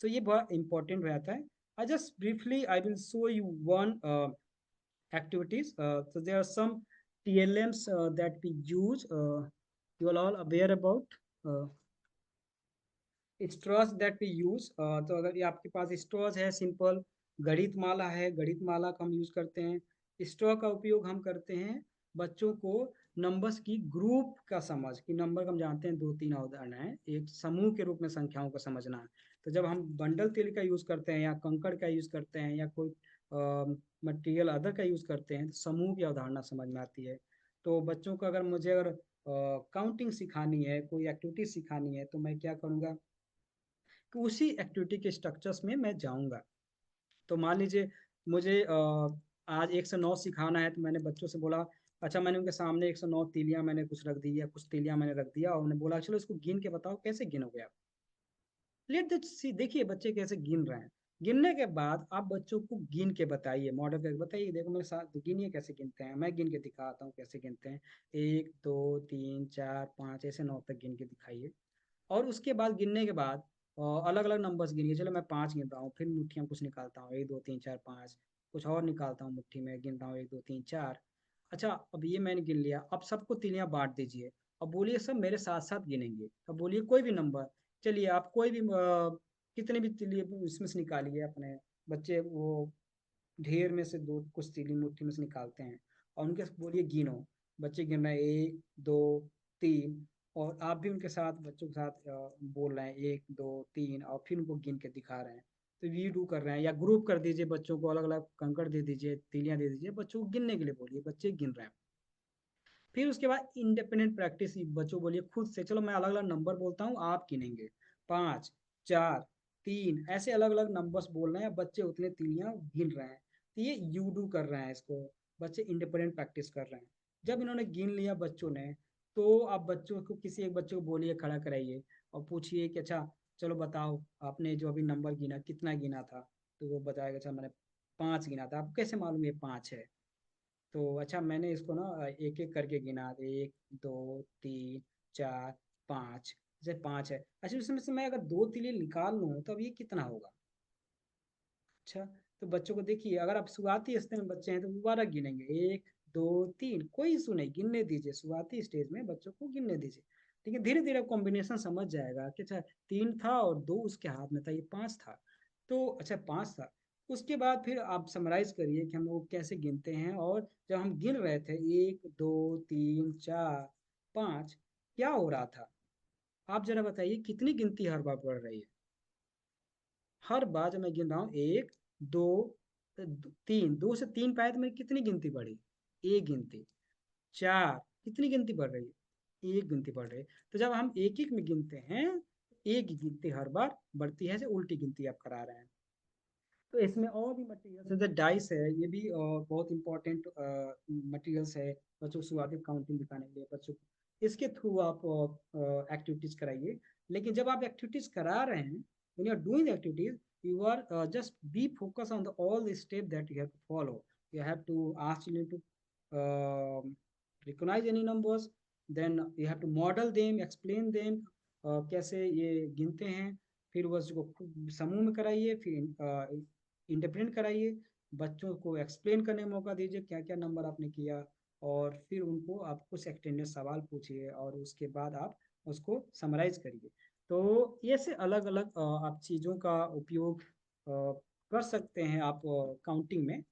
Speaker 2: So ये बहुत important रहता है। I just briefly I will show you one activities. So there are some TLMs that we use. You are all aware about. Straws that we use. तो अगर ये आपके पास straws है, simple गणित माला है, गणित माला का हम यूज करते हैं। स्ट्रॉ का उपयोग हम करते हैं बच्चों को नंबर्स की ग्रुप का समझ, कि नंबर हम जानते हैं 2-3 उदाहरण है, एक समूह के रूप में संख्याओं को समझना है। तो जब हम बंडल तेल का यूज करते हैं या कंकड़ का यूज करते हैं या कोई मटेरियल अदर का यूज करते हैं, तो समूह की अवधारणा समझ में आती है। तो बच्चों को अगर मुझे अगर काउंटिंग सिखानी है, कोई एक्टिविटी सिखानी है, तो मैं क्या करूँगा कि उसी एक्टिविटी के स्ट्रक्चर्स में मैं जाऊंगा। तो मान लीजिए मुझे आज 1 से 9 सिखाना है, तो मैंने बच्चों से बोला, अच्छा मैंने उनके सामने 109 तीलियां मैंने कुछ रख दी या कुछ तीलियां मैंने रख दिया, और उन्होंने बोला चलो इसको गिन के बताओ कैसे गिनोगे आप। लेट द सी, देखिए बच्चे कैसे गिन रहे हैं। गिनने के बाद आप बच्चों को गिन के बताइए, मॉडल करके बताइए, देखो मेरे साथ गिनिए कैसे गिनते हैं, मैं गिन के दिखाता हूँ कैसे गिनते हैं। 1 2 3 4 5 ऐसे 9 तक गिन के दिखाइए। और उसके बाद गिनने के बाद अलग अलग नंबर्स गिनिए। चलो मैं 5 गिन रहा हूँ, फिर मुट्ठियाँ कुछ निकालता हूँ, 1 2 3 4 5, कुछ और निकालता हूँ मुट्ठी में, गिन रहा हूँ 1 2 3 4। अच्छा अब ये मैंने गिन लिया, अब सबको तीलियाँ बांट दीजिए। अब बोलिए सब मेरे साथ साथ गिनेंगे। अब बोलिए कोई भी नंबर, चलिए आप कोई भी कितने भी तीलिए इसमें से निकालिए अपने। बच्चे वो ढेर में से दो कुछ तीली मुट्ठी में से निकालते हैं और उनके बोलिए गिनो। बच्चे गिन रहे हैं 1 2 3, और आप भी उनके साथ बच्चों के साथ बोल रहे हैं 1 2 3, और फिर उनको गिन के दिखा रहे हैं। तो वी डू कर रहे हैं, या ग्रुप कर दीजिए बच्चों को, अलग अलग कंकड़ दे दीजिए, तीलियां दे दीजिए, बच्चों को गिनने के लिए बोलिए, बच्चे गिन रहे हैं। फिर उसके बाद इंडिपेंडेंट प्रैक्टिस, बच्चों बोलिए खुद से, चलो मैं अलग अलग नंबर बोलता हूँ आप गिनेंगे, 5 4 3, ऐसे अलग अलग नंबर्स बोल रहे हैं, बच्चे उतने तीलियां गिन रहे हैं। तो ये यू डू कर रहे हैं, इसको बच्चे इंडिपेंडेंट प्रैक्टिस कर रहे हैं। जब इन्होंने गिन लिया बच्चों ने, तो आप बच्चों को किसी एक बच्चे को बोलिए, खड़ा कराइए और पूछिए कि अच्छा चलो बताओ आपने जो अभी नंबर गिना कितना गिना था। तो वो बताएगा अच्छा मैंने 5 गिना था। आपको कैसे मालूम ये 5 है। तो अच्छा मैंने इसको ना एक एक करके गिना, 1 2 3 4 5, जैसे 5 है। अच्छा उसमें से मैं अगर 2 तीली निकाल लूँ तो अब ये कितना होगा। अच्छा तो बच्चों को देखिए, अगर आप शुरुआती स्टेज में बच्चे हैं तो दोबारा गिनेंगे 1 2 3, कोई इशू नहीं, गिनने दीजिए, शुरुआती स्टेज में बच्चों को गिनने दीजिए। ठीक है, धीरे धीरे कॉम्बिनेशन समझ जाएगा कि अच्छा 3 था और 2 उसके हाथ में था, ये 5 था। तो अच्छा 5 था। उसके बाद फिर आप समराइज करिए कि हम लोग कैसे गिनते हैं, और जब हम गिन रहे थे 1 2 3 4 5, क्या हो रहा था। आप जरा बताइए कितनी गिनती हर बार बढ़ रही है। हर बार जब मैं गिन रहा हूँ 1 2 3, 2 से 3 पाए तो मेरी कितनी गिनती बढ़ी, एक गिनती। 4, कितनी गिनती बढ़ रही है, एक गिनती बढ़ रही है। तो जब हम एक एक में गिनते हैं, एक ही गिनती हर बार बढ़ती है, जैसे उल्टी गिनती आप करा रहे हैं। तो इसमें और भी मटेरियल जैसे डाइस है, ये भी बहुत इंपॉर्टेंट मटेरियल्स है बच्चों को शुरुआती काउंटिंग दिखाने के लिए। बच्चों को इसके थ्रू आप एक्टिविटीज कराइए। लेकिन जब आप एक्टिविटीज करा रहे हैं, when you are doing the activities, you are just be focused on the all the step that you have to follow. You have to ask children to recognize any numbers, then you have to model them, explain them, कैसे ये गिनते हैं, फिर वो उसको खूब समूह में कराइए, फिर इंडिपेंडेंट कराइए, बच्चों को एक्सप्लेन करने का मौका दीजिए क्या क्या नंबर आपने किया, और फिर उनको आप कुछ एक्सटेंडेड सवाल पूछिए और उसके बाद आप उसको समराइज करिए। तो ये से अलग अलग आप चीज़ों का उपयोग कर सकते हैं आप काउंटिंग में।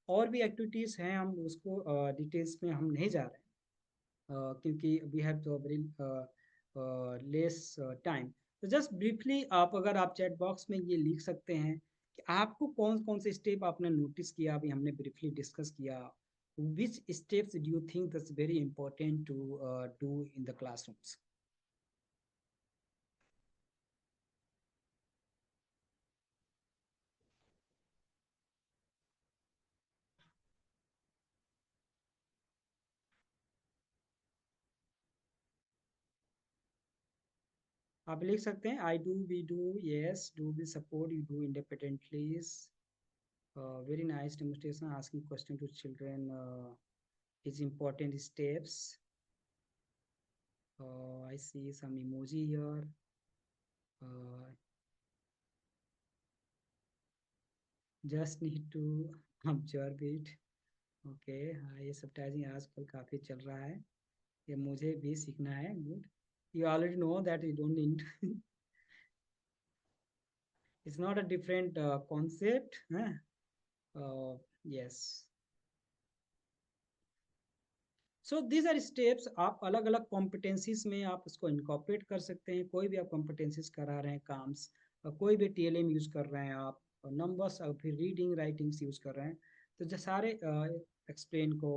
Speaker 2: और भी एक्टिविटीज़ हैं, हम उसको डिटेल्स में हम नहीं जा रहे हैं क्योंकि वी हैव तो वेरी लेस टाइम। तो जस्ट ब्रीफली आप अगर आप चैट बॉक्स में ये लिख सकते हैं कि आपको कौन कौन से स्टेप आपने नोटिस किया, अभी हमने ब्रीफली डिस्कस किया, which steps do you think that's very important to do in the classrooms. आप लिख सकते हैं I do, we do, yes, do we support, you do independently. Very nice demonstration asking question to children is important steps. I see some emoji here. Just need to observe it. Okay, हाँ ये सबटाइजिंग आजकल काफ़ी चल रहा है, ये मुझे भी सीखना है। Good, you already know that you don't need it's not a different concept, huh? Yes. So these are steps. आप अलग अलग कॉम्पिटेंसीज में आप इसको इनकॉर्पोरेट कर सकते हैं। कोई भी आप कॉम्पिटेंसीज करा रहे हैं, काम्स, कोई भी टीएलएम यूज कर रहे हैं आप, नंबर्स, फिर रीडिंग राइटिंग्स यूज कर रहे हैं, तो जो सारे एक्सप्लेन को,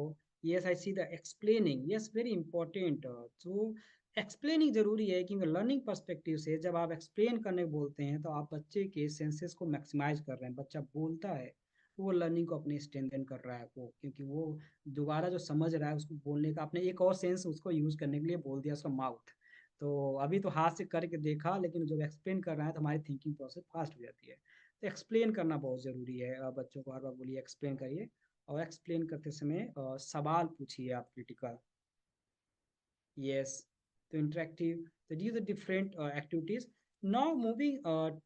Speaker 2: yes I see the explaining, yes very important. तो एक्सप्लेनिंग जरूरी है क्योंकि लर्निंग पर्सपेक्टिव से जब आप एक्सप्लेन करने बोलते हैं तो आप बच्चे के सेंसेस को मैक्सिमाइज कर रहे हैं। बच्चा बोलता है तो वो लर्निंग को अपने स्ट्रेंथन कर रहा है वो, क्योंकि वो दोबारा जो समझ रहा है उसको बोलने का, आपने एक और सेंस उसको यूज करने के लिए बोल दिया, उसका माउथ। तो अभी तो हाथ से करके देखा, लेकिन जब एक्सप्लेन कर रहा है तो हमारी थिंकिंग प्रोसेस फास्ट हो जाती है। तो एक्सप्लेन करना बहुत ज़रूरी है। बच्चों को हर बार बोलिए एक्सप्लेन करिए, और एक्सप्लेन करते समय सवाल पूछिए आप critical. Yes, the interactive, so these are different activities. Now moving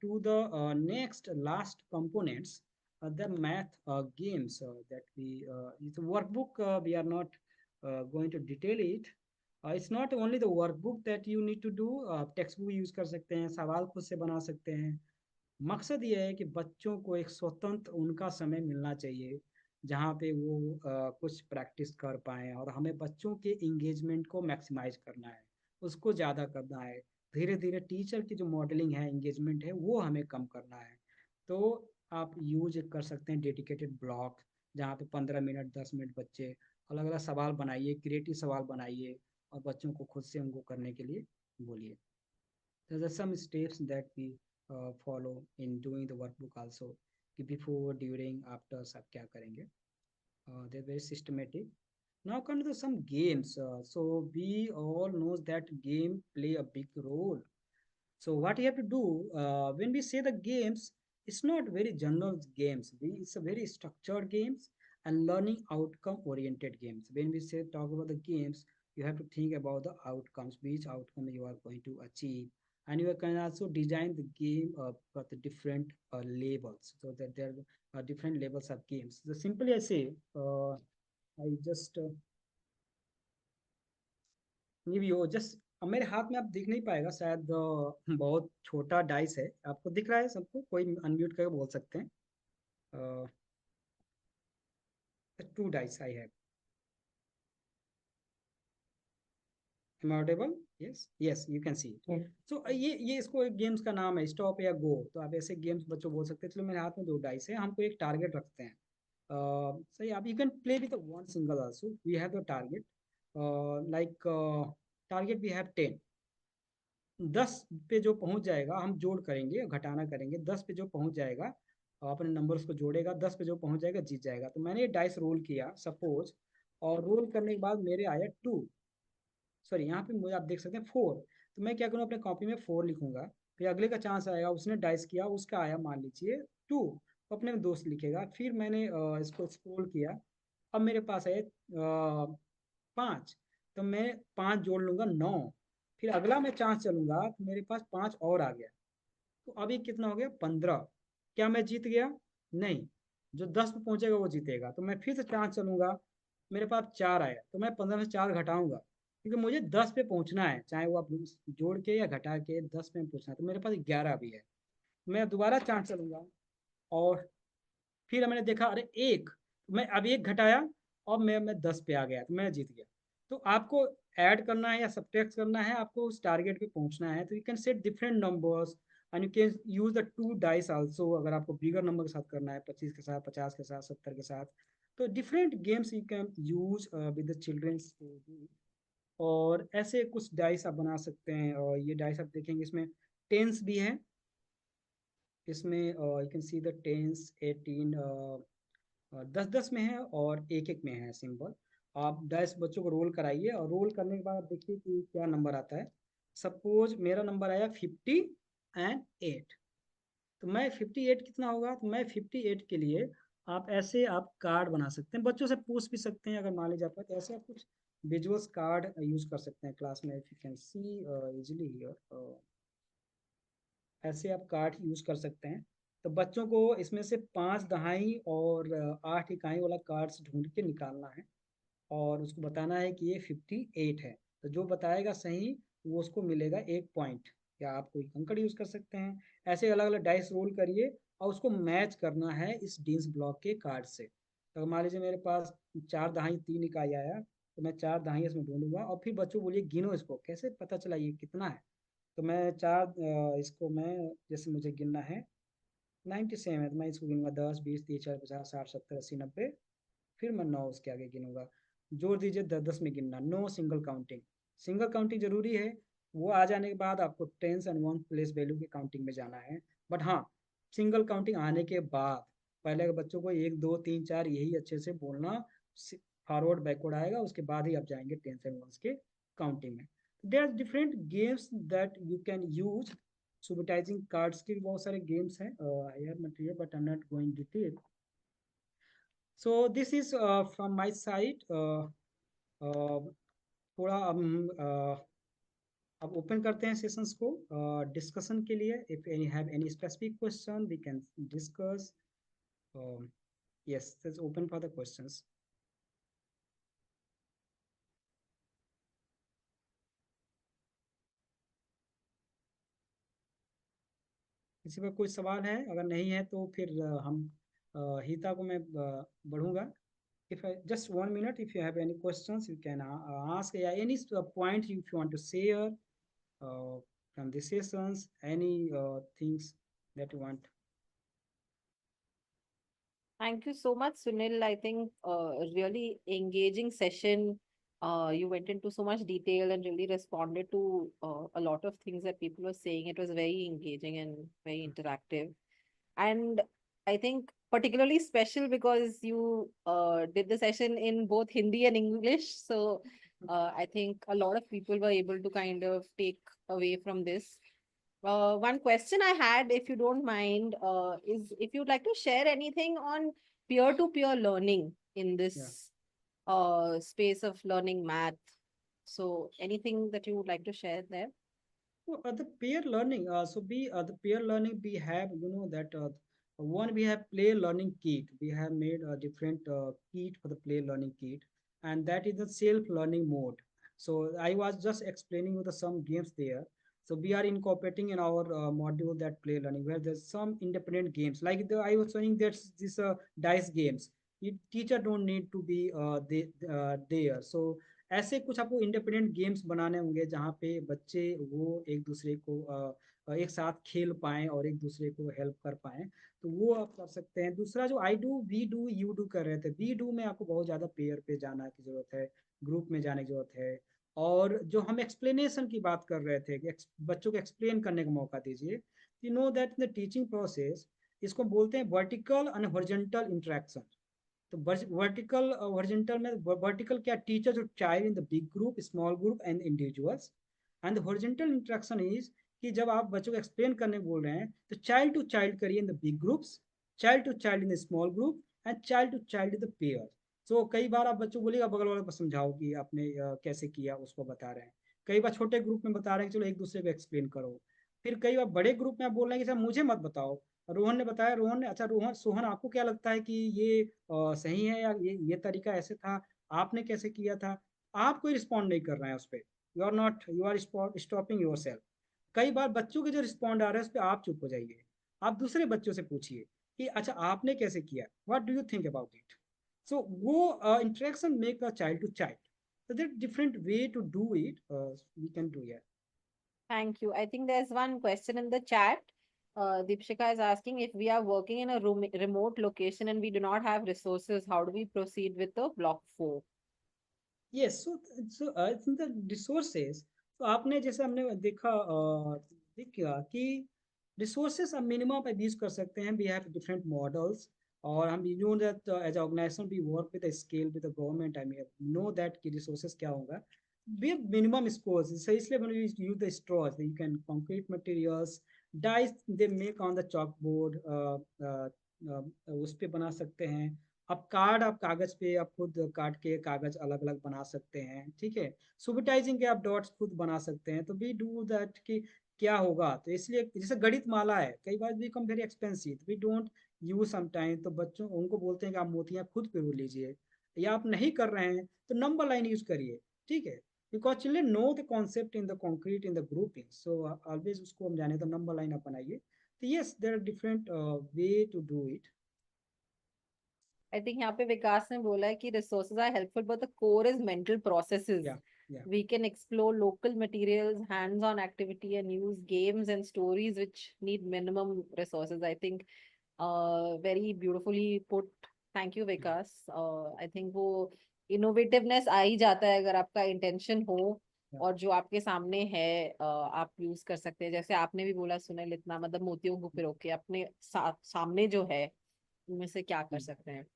Speaker 2: to the next last components, the math games that we, it's a workbook, we are not going to detail it. It's not only the workbook that you need to do, textbook use कर सकते हैं, सवाल खुद से बना सकते हैं। मकसद ये है कि बच्चों को एक स्वतंत्र उनका समय मिलना चाहिए जहाँ पे वो कुछ प्रैक्टिस कर पाएँ, और हमें बच्चों के इंगेजमेंट को मैक्सिमाइज करना है, उसको ज़्यादा करना है। धीरे धीरे टीचर की जो मॉडलिंग है, इंगेजमेंट है, वो हमें कम करना है। तो आप यूज कर सकते हैं डेडिकेटेड ब्लॉक, जहाँ पे 15 मिनट 10 मिनट बच्चे अलग अलग सवाल बनाइए, क्रिएटिव सवाल बनाइए, और बच्चों को खुद से उनको करने के लिए बोलिए। There are some steps that we follow in doing the workbook also, कि before, during, after सब क्या करेंगे। They're very systematic. Now come to some games. So we all knows that game play a big role. So what you have to do when we say the games, it's not very general games. It's a very structured games and learning outcome oriented games. When we say talk about the games, you have to think about the outcomes, which outcome you are going to achieve, and you can also design the game for the different labels, so that there are different levels of games. So simply I say, I just give you just, अब मेरे हाथ में आप दिख नहीं पाएगा शायद, बहुत छोटा डाइस है। आपको दिख रहा है सबको? कोई अनम्यूट करके बोल सकते हैं। 2 dice I have. Am I audible? Yes, yes, you can see it.
Speaker 3: Yes.
Speaker 2: So ये इसको एक गेम्स का नाम है, स्टॉप या गो। तो आप ऐसे गेम्स बच्चों बोल सकते हैं। चलो मेरे हाथ में 2 डाइस है, हमको एक टारगेट रखते हैं। सही, आप you can play with one single also. We have the target, like target we have 10। 10 पे जो पहुंच जाएगा हम जोड़ करेंगे, घटाना करेंगे। 10 पे जो पहुंच जाएगा अपने नंबर्स को जोड़ेगा, 10 पे जो पहुंच जाएगा जीत जाएगा। तो मैंने डाइस रोल किया सपोज, और रोल करने के बाद मेरे आया 2, सॉरी यहाँ पे मुझे आप देख सकते हैं 4। तो मैं क्या करूँ, अपने कॉपी में 4 लिखूंगा। फिर अगले का चांस आएगा, उसने डाइस किया, उसका आया मान लीजिए 2, अपने में दोस्त लिखेगा। फिर मैंने इसको स्क्रॉल किया, अब मेरे पास है 5, तो मैं 5 जोड़ लूंगा 9, फिर अगला मैं चांस चलूंगा तो मेरे पास 5 और आ गया, तो अभी कितना हो गया 15। क्या मैं जीत गया? नहीं, जो 10 पे पहुंचेगा वो जीतेगा। तो मैं फिर से चांस चलूंगा, मेरे पास 4 आया, तो मैं 15 में 4 घटाऊंगा, क्योंकि मुझे 10 पे पहुंचना है, चाहे वो आप जोड़ के या घटा के 10 पे पहुंचना है। तो मेरे पास 11 भी है, मैं दोबारा चांस चलूंगा, और फिर मैंने देखा अरे एक, मैं अब एक घटाया और मैं 10 पे आ गया, तो मैं जीत गया। तो आपको ऐड करना है या सब्ट्रैक्ट करना है, आपको उस टारगेट पे पहुंचना है, तो you can set different numbers and you can use the 2 dice also. अगर आपको बिगर नंबर के साथ करना है, 25 के साथ, 50 के साथ, 70 के साथ, तो different games you can use with the childrens. और ऐसे कुछ डाइस आप बना सकते हैं, और ये डाइस आप देखेंगे इसमें टेंस भी है, इसमें you can see the tens 18 10-10 में है और एक में है सिंबल। आप डाइस बच्चों को रोल कराइए, और रोल करने के बाद देखिए कि क्या नंबर आता है। सपोज मेरा नंबर आया 58, तो मैं 58 कितना होगा, तो मैं 58 के लिए आप ऐसे आप कार्ड बना सकते हैं, बच्चों से पूछ भी सकते हैं अगर मान लीजिए आपका, तो ऐसे आप कुछ विजुअल्स कार्ड यूज कर सकते हैं क्लास में। If you can C easily here, ऐसे आप कार्ड यूज कर सकते हैं। तो बच्चों को इसमें से 5 दहाई और 8 इकाई वाला कार्ड्स ढूंढ के निकालना है, और उसको बताना है कि ये 58 है। तो जो बताएगा सही वो उसको मिलेगा 1 पॉइंट, या आप कोई कंकड़ यूज कर सकते हैं। ऐसे अलग अलग डाइस रोल करिए और उसको मैच करना है इस डीन्स ब्लॉक के कार्ड से। तो मान लीजिए मेरे पास 4 दहाई 3 इकाई आया, तो मैं 4 दहाई इसमें ढूंढूंगा, और फिर बच्चों बोलिए गिनो इसको, कैसे पता चला ये कितना है। तो मैं इसको मैं जैसे मुझे गिनना है 97 है, तो मैं इसको गिनूंगा 10 20 30 40 50 60 70 80 90, फिर मैं 9 उसके आगे गिनूंगा। जोड़ दीजिए 10-10 में गिनना, no single counting. Single counting जरूरी है, वो आ जाने के बाद आपको tens and one place value की काउंटिंग में जाना है। बट हाँ, सिंगल काउंटिंग आने के बाद पहले के बच्चों को 1 2 3 4 यही अच्छे से बोलना, फॉरवर्ड बैकवर्ड आएगा, उसके बाद ही आप जाएंगे टेंस एंड वंस के काउंटिंग में। There are different games that you can use. Subitising cards के भी बहुत सारे गेम्स हैं, I have material but I am not going detail. So this is from my side. थोड़ा अब ओपन करते हैं सेशंस को डिस्कशन के लिए। If any have any specific question we can discuss. Yes, it's open for the questions. किसी का कोई सवाल है? अगर नहीं है तो फिर हम हिता को मैं बढ़ूंगा। If I just 1 minute, if you have any questions, you can ask. Yeah, any point if you want to share from the sessions, any things that you want.
Speaker 1: Thank you so much, Sunil. I think really engaging session. You went into so much detail and really responded to a lot of things that people were saying. It was very engaging and very interactive. And I think particularly special because you did the session in both Hindi and English. So I think a lot of people were able to kind of take away from this. One question I had, if you don't mind, is if you'd like to share anything on peer-to-peer learning in this space of learning math. So anything that you would like to share there?
Speaker 2: So, the peer learning, the peer learning we have, you know that one we have play learning kit. We have made a different kit for the play learning kit, and that is the self learning mode. So I was just explaining with some games there. So we are incorporating in our module that play learning, where there's some independent games like I was saying that this dice games. Teacher don't need to be there. So ऐसे कुछ आपको independent games बनाने होंगे जहाँ पे बच्चे वो एक दूसरे को एक साथ खेल पाएं और एक दूसरे को हेल्प कर पाएं, तो वो आप कर सकते हैं। दूसरा जो I do we do you do कर रहे थे, वी डू में आपको बहुत ज़्यादा पेयर पे जाना की जरूरत है, ग्रुप में जाने की जरूरत है। और जो हम एक्सप्लेनेशन की बात कर रहे थे कि बच्चों को एक्सप्लेन करने का मौका दीजिए, you know that the teaching process, इसको बोलते हैं वर्टिकल एंड हॉरिजॉन्टल इंटरेक्शन। तो वर्टिकल हॉरिजॉन्टल में वर्टिकल क्या, teacher to child in the big group, small group and individuals. And horizontal interaction is कि जब आप बच्चों को एक्सप्लेन करने बोल रहे हैं तो चाइल्ड टू चाइल्ड करिए in the big groups, child to child in the small group and child to child in the pair. So कई बार आप बच्चों को बोलिएगा बगल वाले को समझाओ कि आपने कैसे किया, उसको बता रहे हैं। कई बार छोटे ग्रुप में बता रहे हैं कि चलो एक दूसरे को एक्सप्लेन करो, फिर कई बार बड़े ग्रुप में आप बोल रहे हैं कि सर मुझे मत बताओ, रोहन ने बताया, रोहन ने, अच्छा रोहन सोहन आपको क्या लगता है कि ये सही है या ये तरीका ऐसे था, आपने कैसे किया था, आप कोई रिस्पॉन्ड नहीं कर रहे हैं उस पर, you are stopping yourself. कई बार बच्चों के जो रिस्पॉन्ड आ रहे हैं उस पर आप चुप हो जाइए, आप दूसरे बच्चों से पूछिए कि अच्छा आपने कैसे किया, what do you think about it. So वो interaction make a child to child, so there are different way to do it, we can do. Yeah.
Speaker 1: Thank you. I think there's one question in the chat. Deepshika is asking if we are working in a remote location and we do not have resources, how do we proceed with the block 4?
Speaker 2: Yes, so I think the resources, तो आपने जैसे हमने देखा देखा कि resources हम minimum पे use कर सकते हैं, we have different models, और हम you know that as an organization we work with a scale with the government, I mean know that कि resources क्या होगा, we have minimum scores, so इसलिए when we use the straws, you can concrete materials, dice they make on the chalkboard, उस पे बना सकते हैं, अब कार्ड आप कागज पे आप खुद काट के कागज अलग अलग बना सकते हैं, ठीक है, सुबिटाइजिंग के आप डॉट्स खुद बना सकते हैं, तो वी डू दैट कि क्या होगा, तो इसलिए जैसे गणित माला है, कई बार become very expensive, we don't use sometime, तो बच्चों उनको बोलते हैं कि आप मोतियां खुद पिरो लीजिए, या आप नहीं कर रहे हैं तो नंबर लाइन यूज करिए, ठीक है, because children know the concept in the concrete in the grouping, so always उसको हम जाने तो नंबर लाइन आप बनाइए, तो yes there are different way to do it.
Speaker 1: I think यहाँ पे विकास ने बोला है कि resources are helpful, but the core is mental processes.
Speaker 2: Yeah.
Speaker 1: We can explore local materials, hands-on activity, and use games and stories which need minimum resources. I think very beautifully put. Thank you, Vikas. I think वो innovativeness आ ही जाता है अगर आपका intention हो, और जो आपके सामने है आप यूज कर सकते हैं, जैसे आपने भी बोला सुनील, इतना मतलब मोतियों को पिरो के अपने सामने जो है उनमें से क्या कर सकते हैं।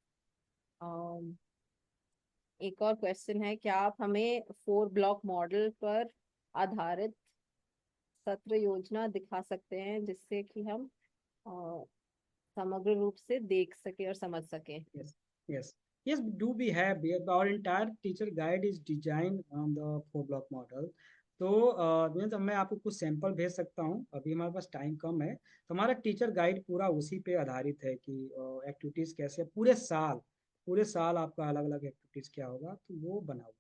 Speaker 1: एक और क्वेश्चन है, क्या आप हमें 4 ब्लॉक मॉडल पर आधारित सत्र योजना दिखा सकते हैं जिससे कि हम समग्र रूप से देख सके और समझ सके।
Speaker 2: Yes, do we have our entire teacher guide is designed on the 4 block model, तो मैं आपको कुछ सैंपल भेज सकता हूँ, अभी हमारे पास टाइम कम है, तो हमारा टीचर गाइड पूरा उसी पे आधारित है कि एक्टिविटीज कैसे पूरे साल आपका अलग अलग एक्टिविटीज क्या होगा, तो वो बना हुआ है।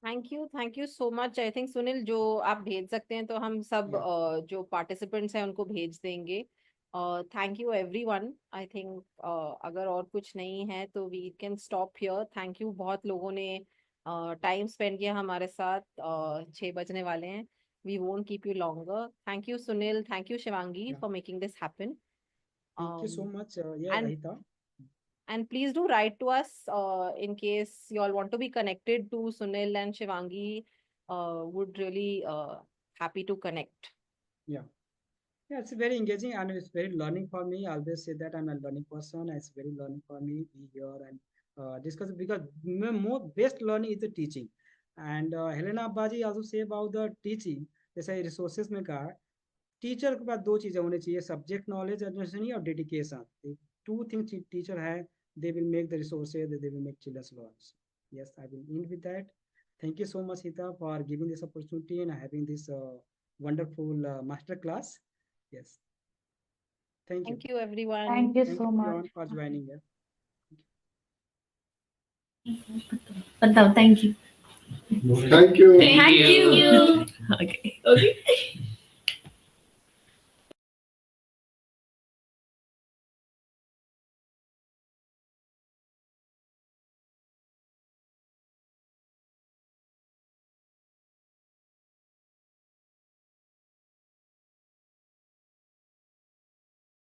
Speaker 1: Thank you so much. I think Sunil जो आप भेज सकते हैं तो हम सब जो पार्टिसिपेंट्स हैं उनको भेज देंगे। Thank you everyone. I think अगर और कुछ नहीं है तो we can stop here. Thank you, बहुत लोगों ने टाइम स्पेंड किया हमारे साथ। 6 बजने वाले हैं। We won't keep you longer. Thank you Sunil, thank you Shivangi for making this happen.
Speaker 2: Thank you so much, Ahita.
Speaker 1: And please do write to us in case you all want to be connected to Sunil and Shivangi. Would really happy to connect.
Speaker 2: Yeah, it's very engaging and it's very learning for me. I always say that I'm a learning person. It's very learning for me be here and discuss, because more best learning is the teaching. And Helena Abbaji also say about the teaching. जैसे resources में कहा, teacher के पास 2 चीजें होनी चाहिए, subject knowledge understanding और dedication. 2 things teacher है, they will make the resources, they will make children learn. Yes, I will end with that. Thank you so much, Hita, for giving this opportunity and having this wonderful master class. Yes, thank you
Speaker 1: everyone.
Speaker 3: Thank you
Speaker 2: Thank
Speaker 3: so
Speaker 2: you
Speaker 3: much.
Speaker 2: everyone for joining here.
Speaker 10: Thank you.
Speaker 11: Thank you. Okay.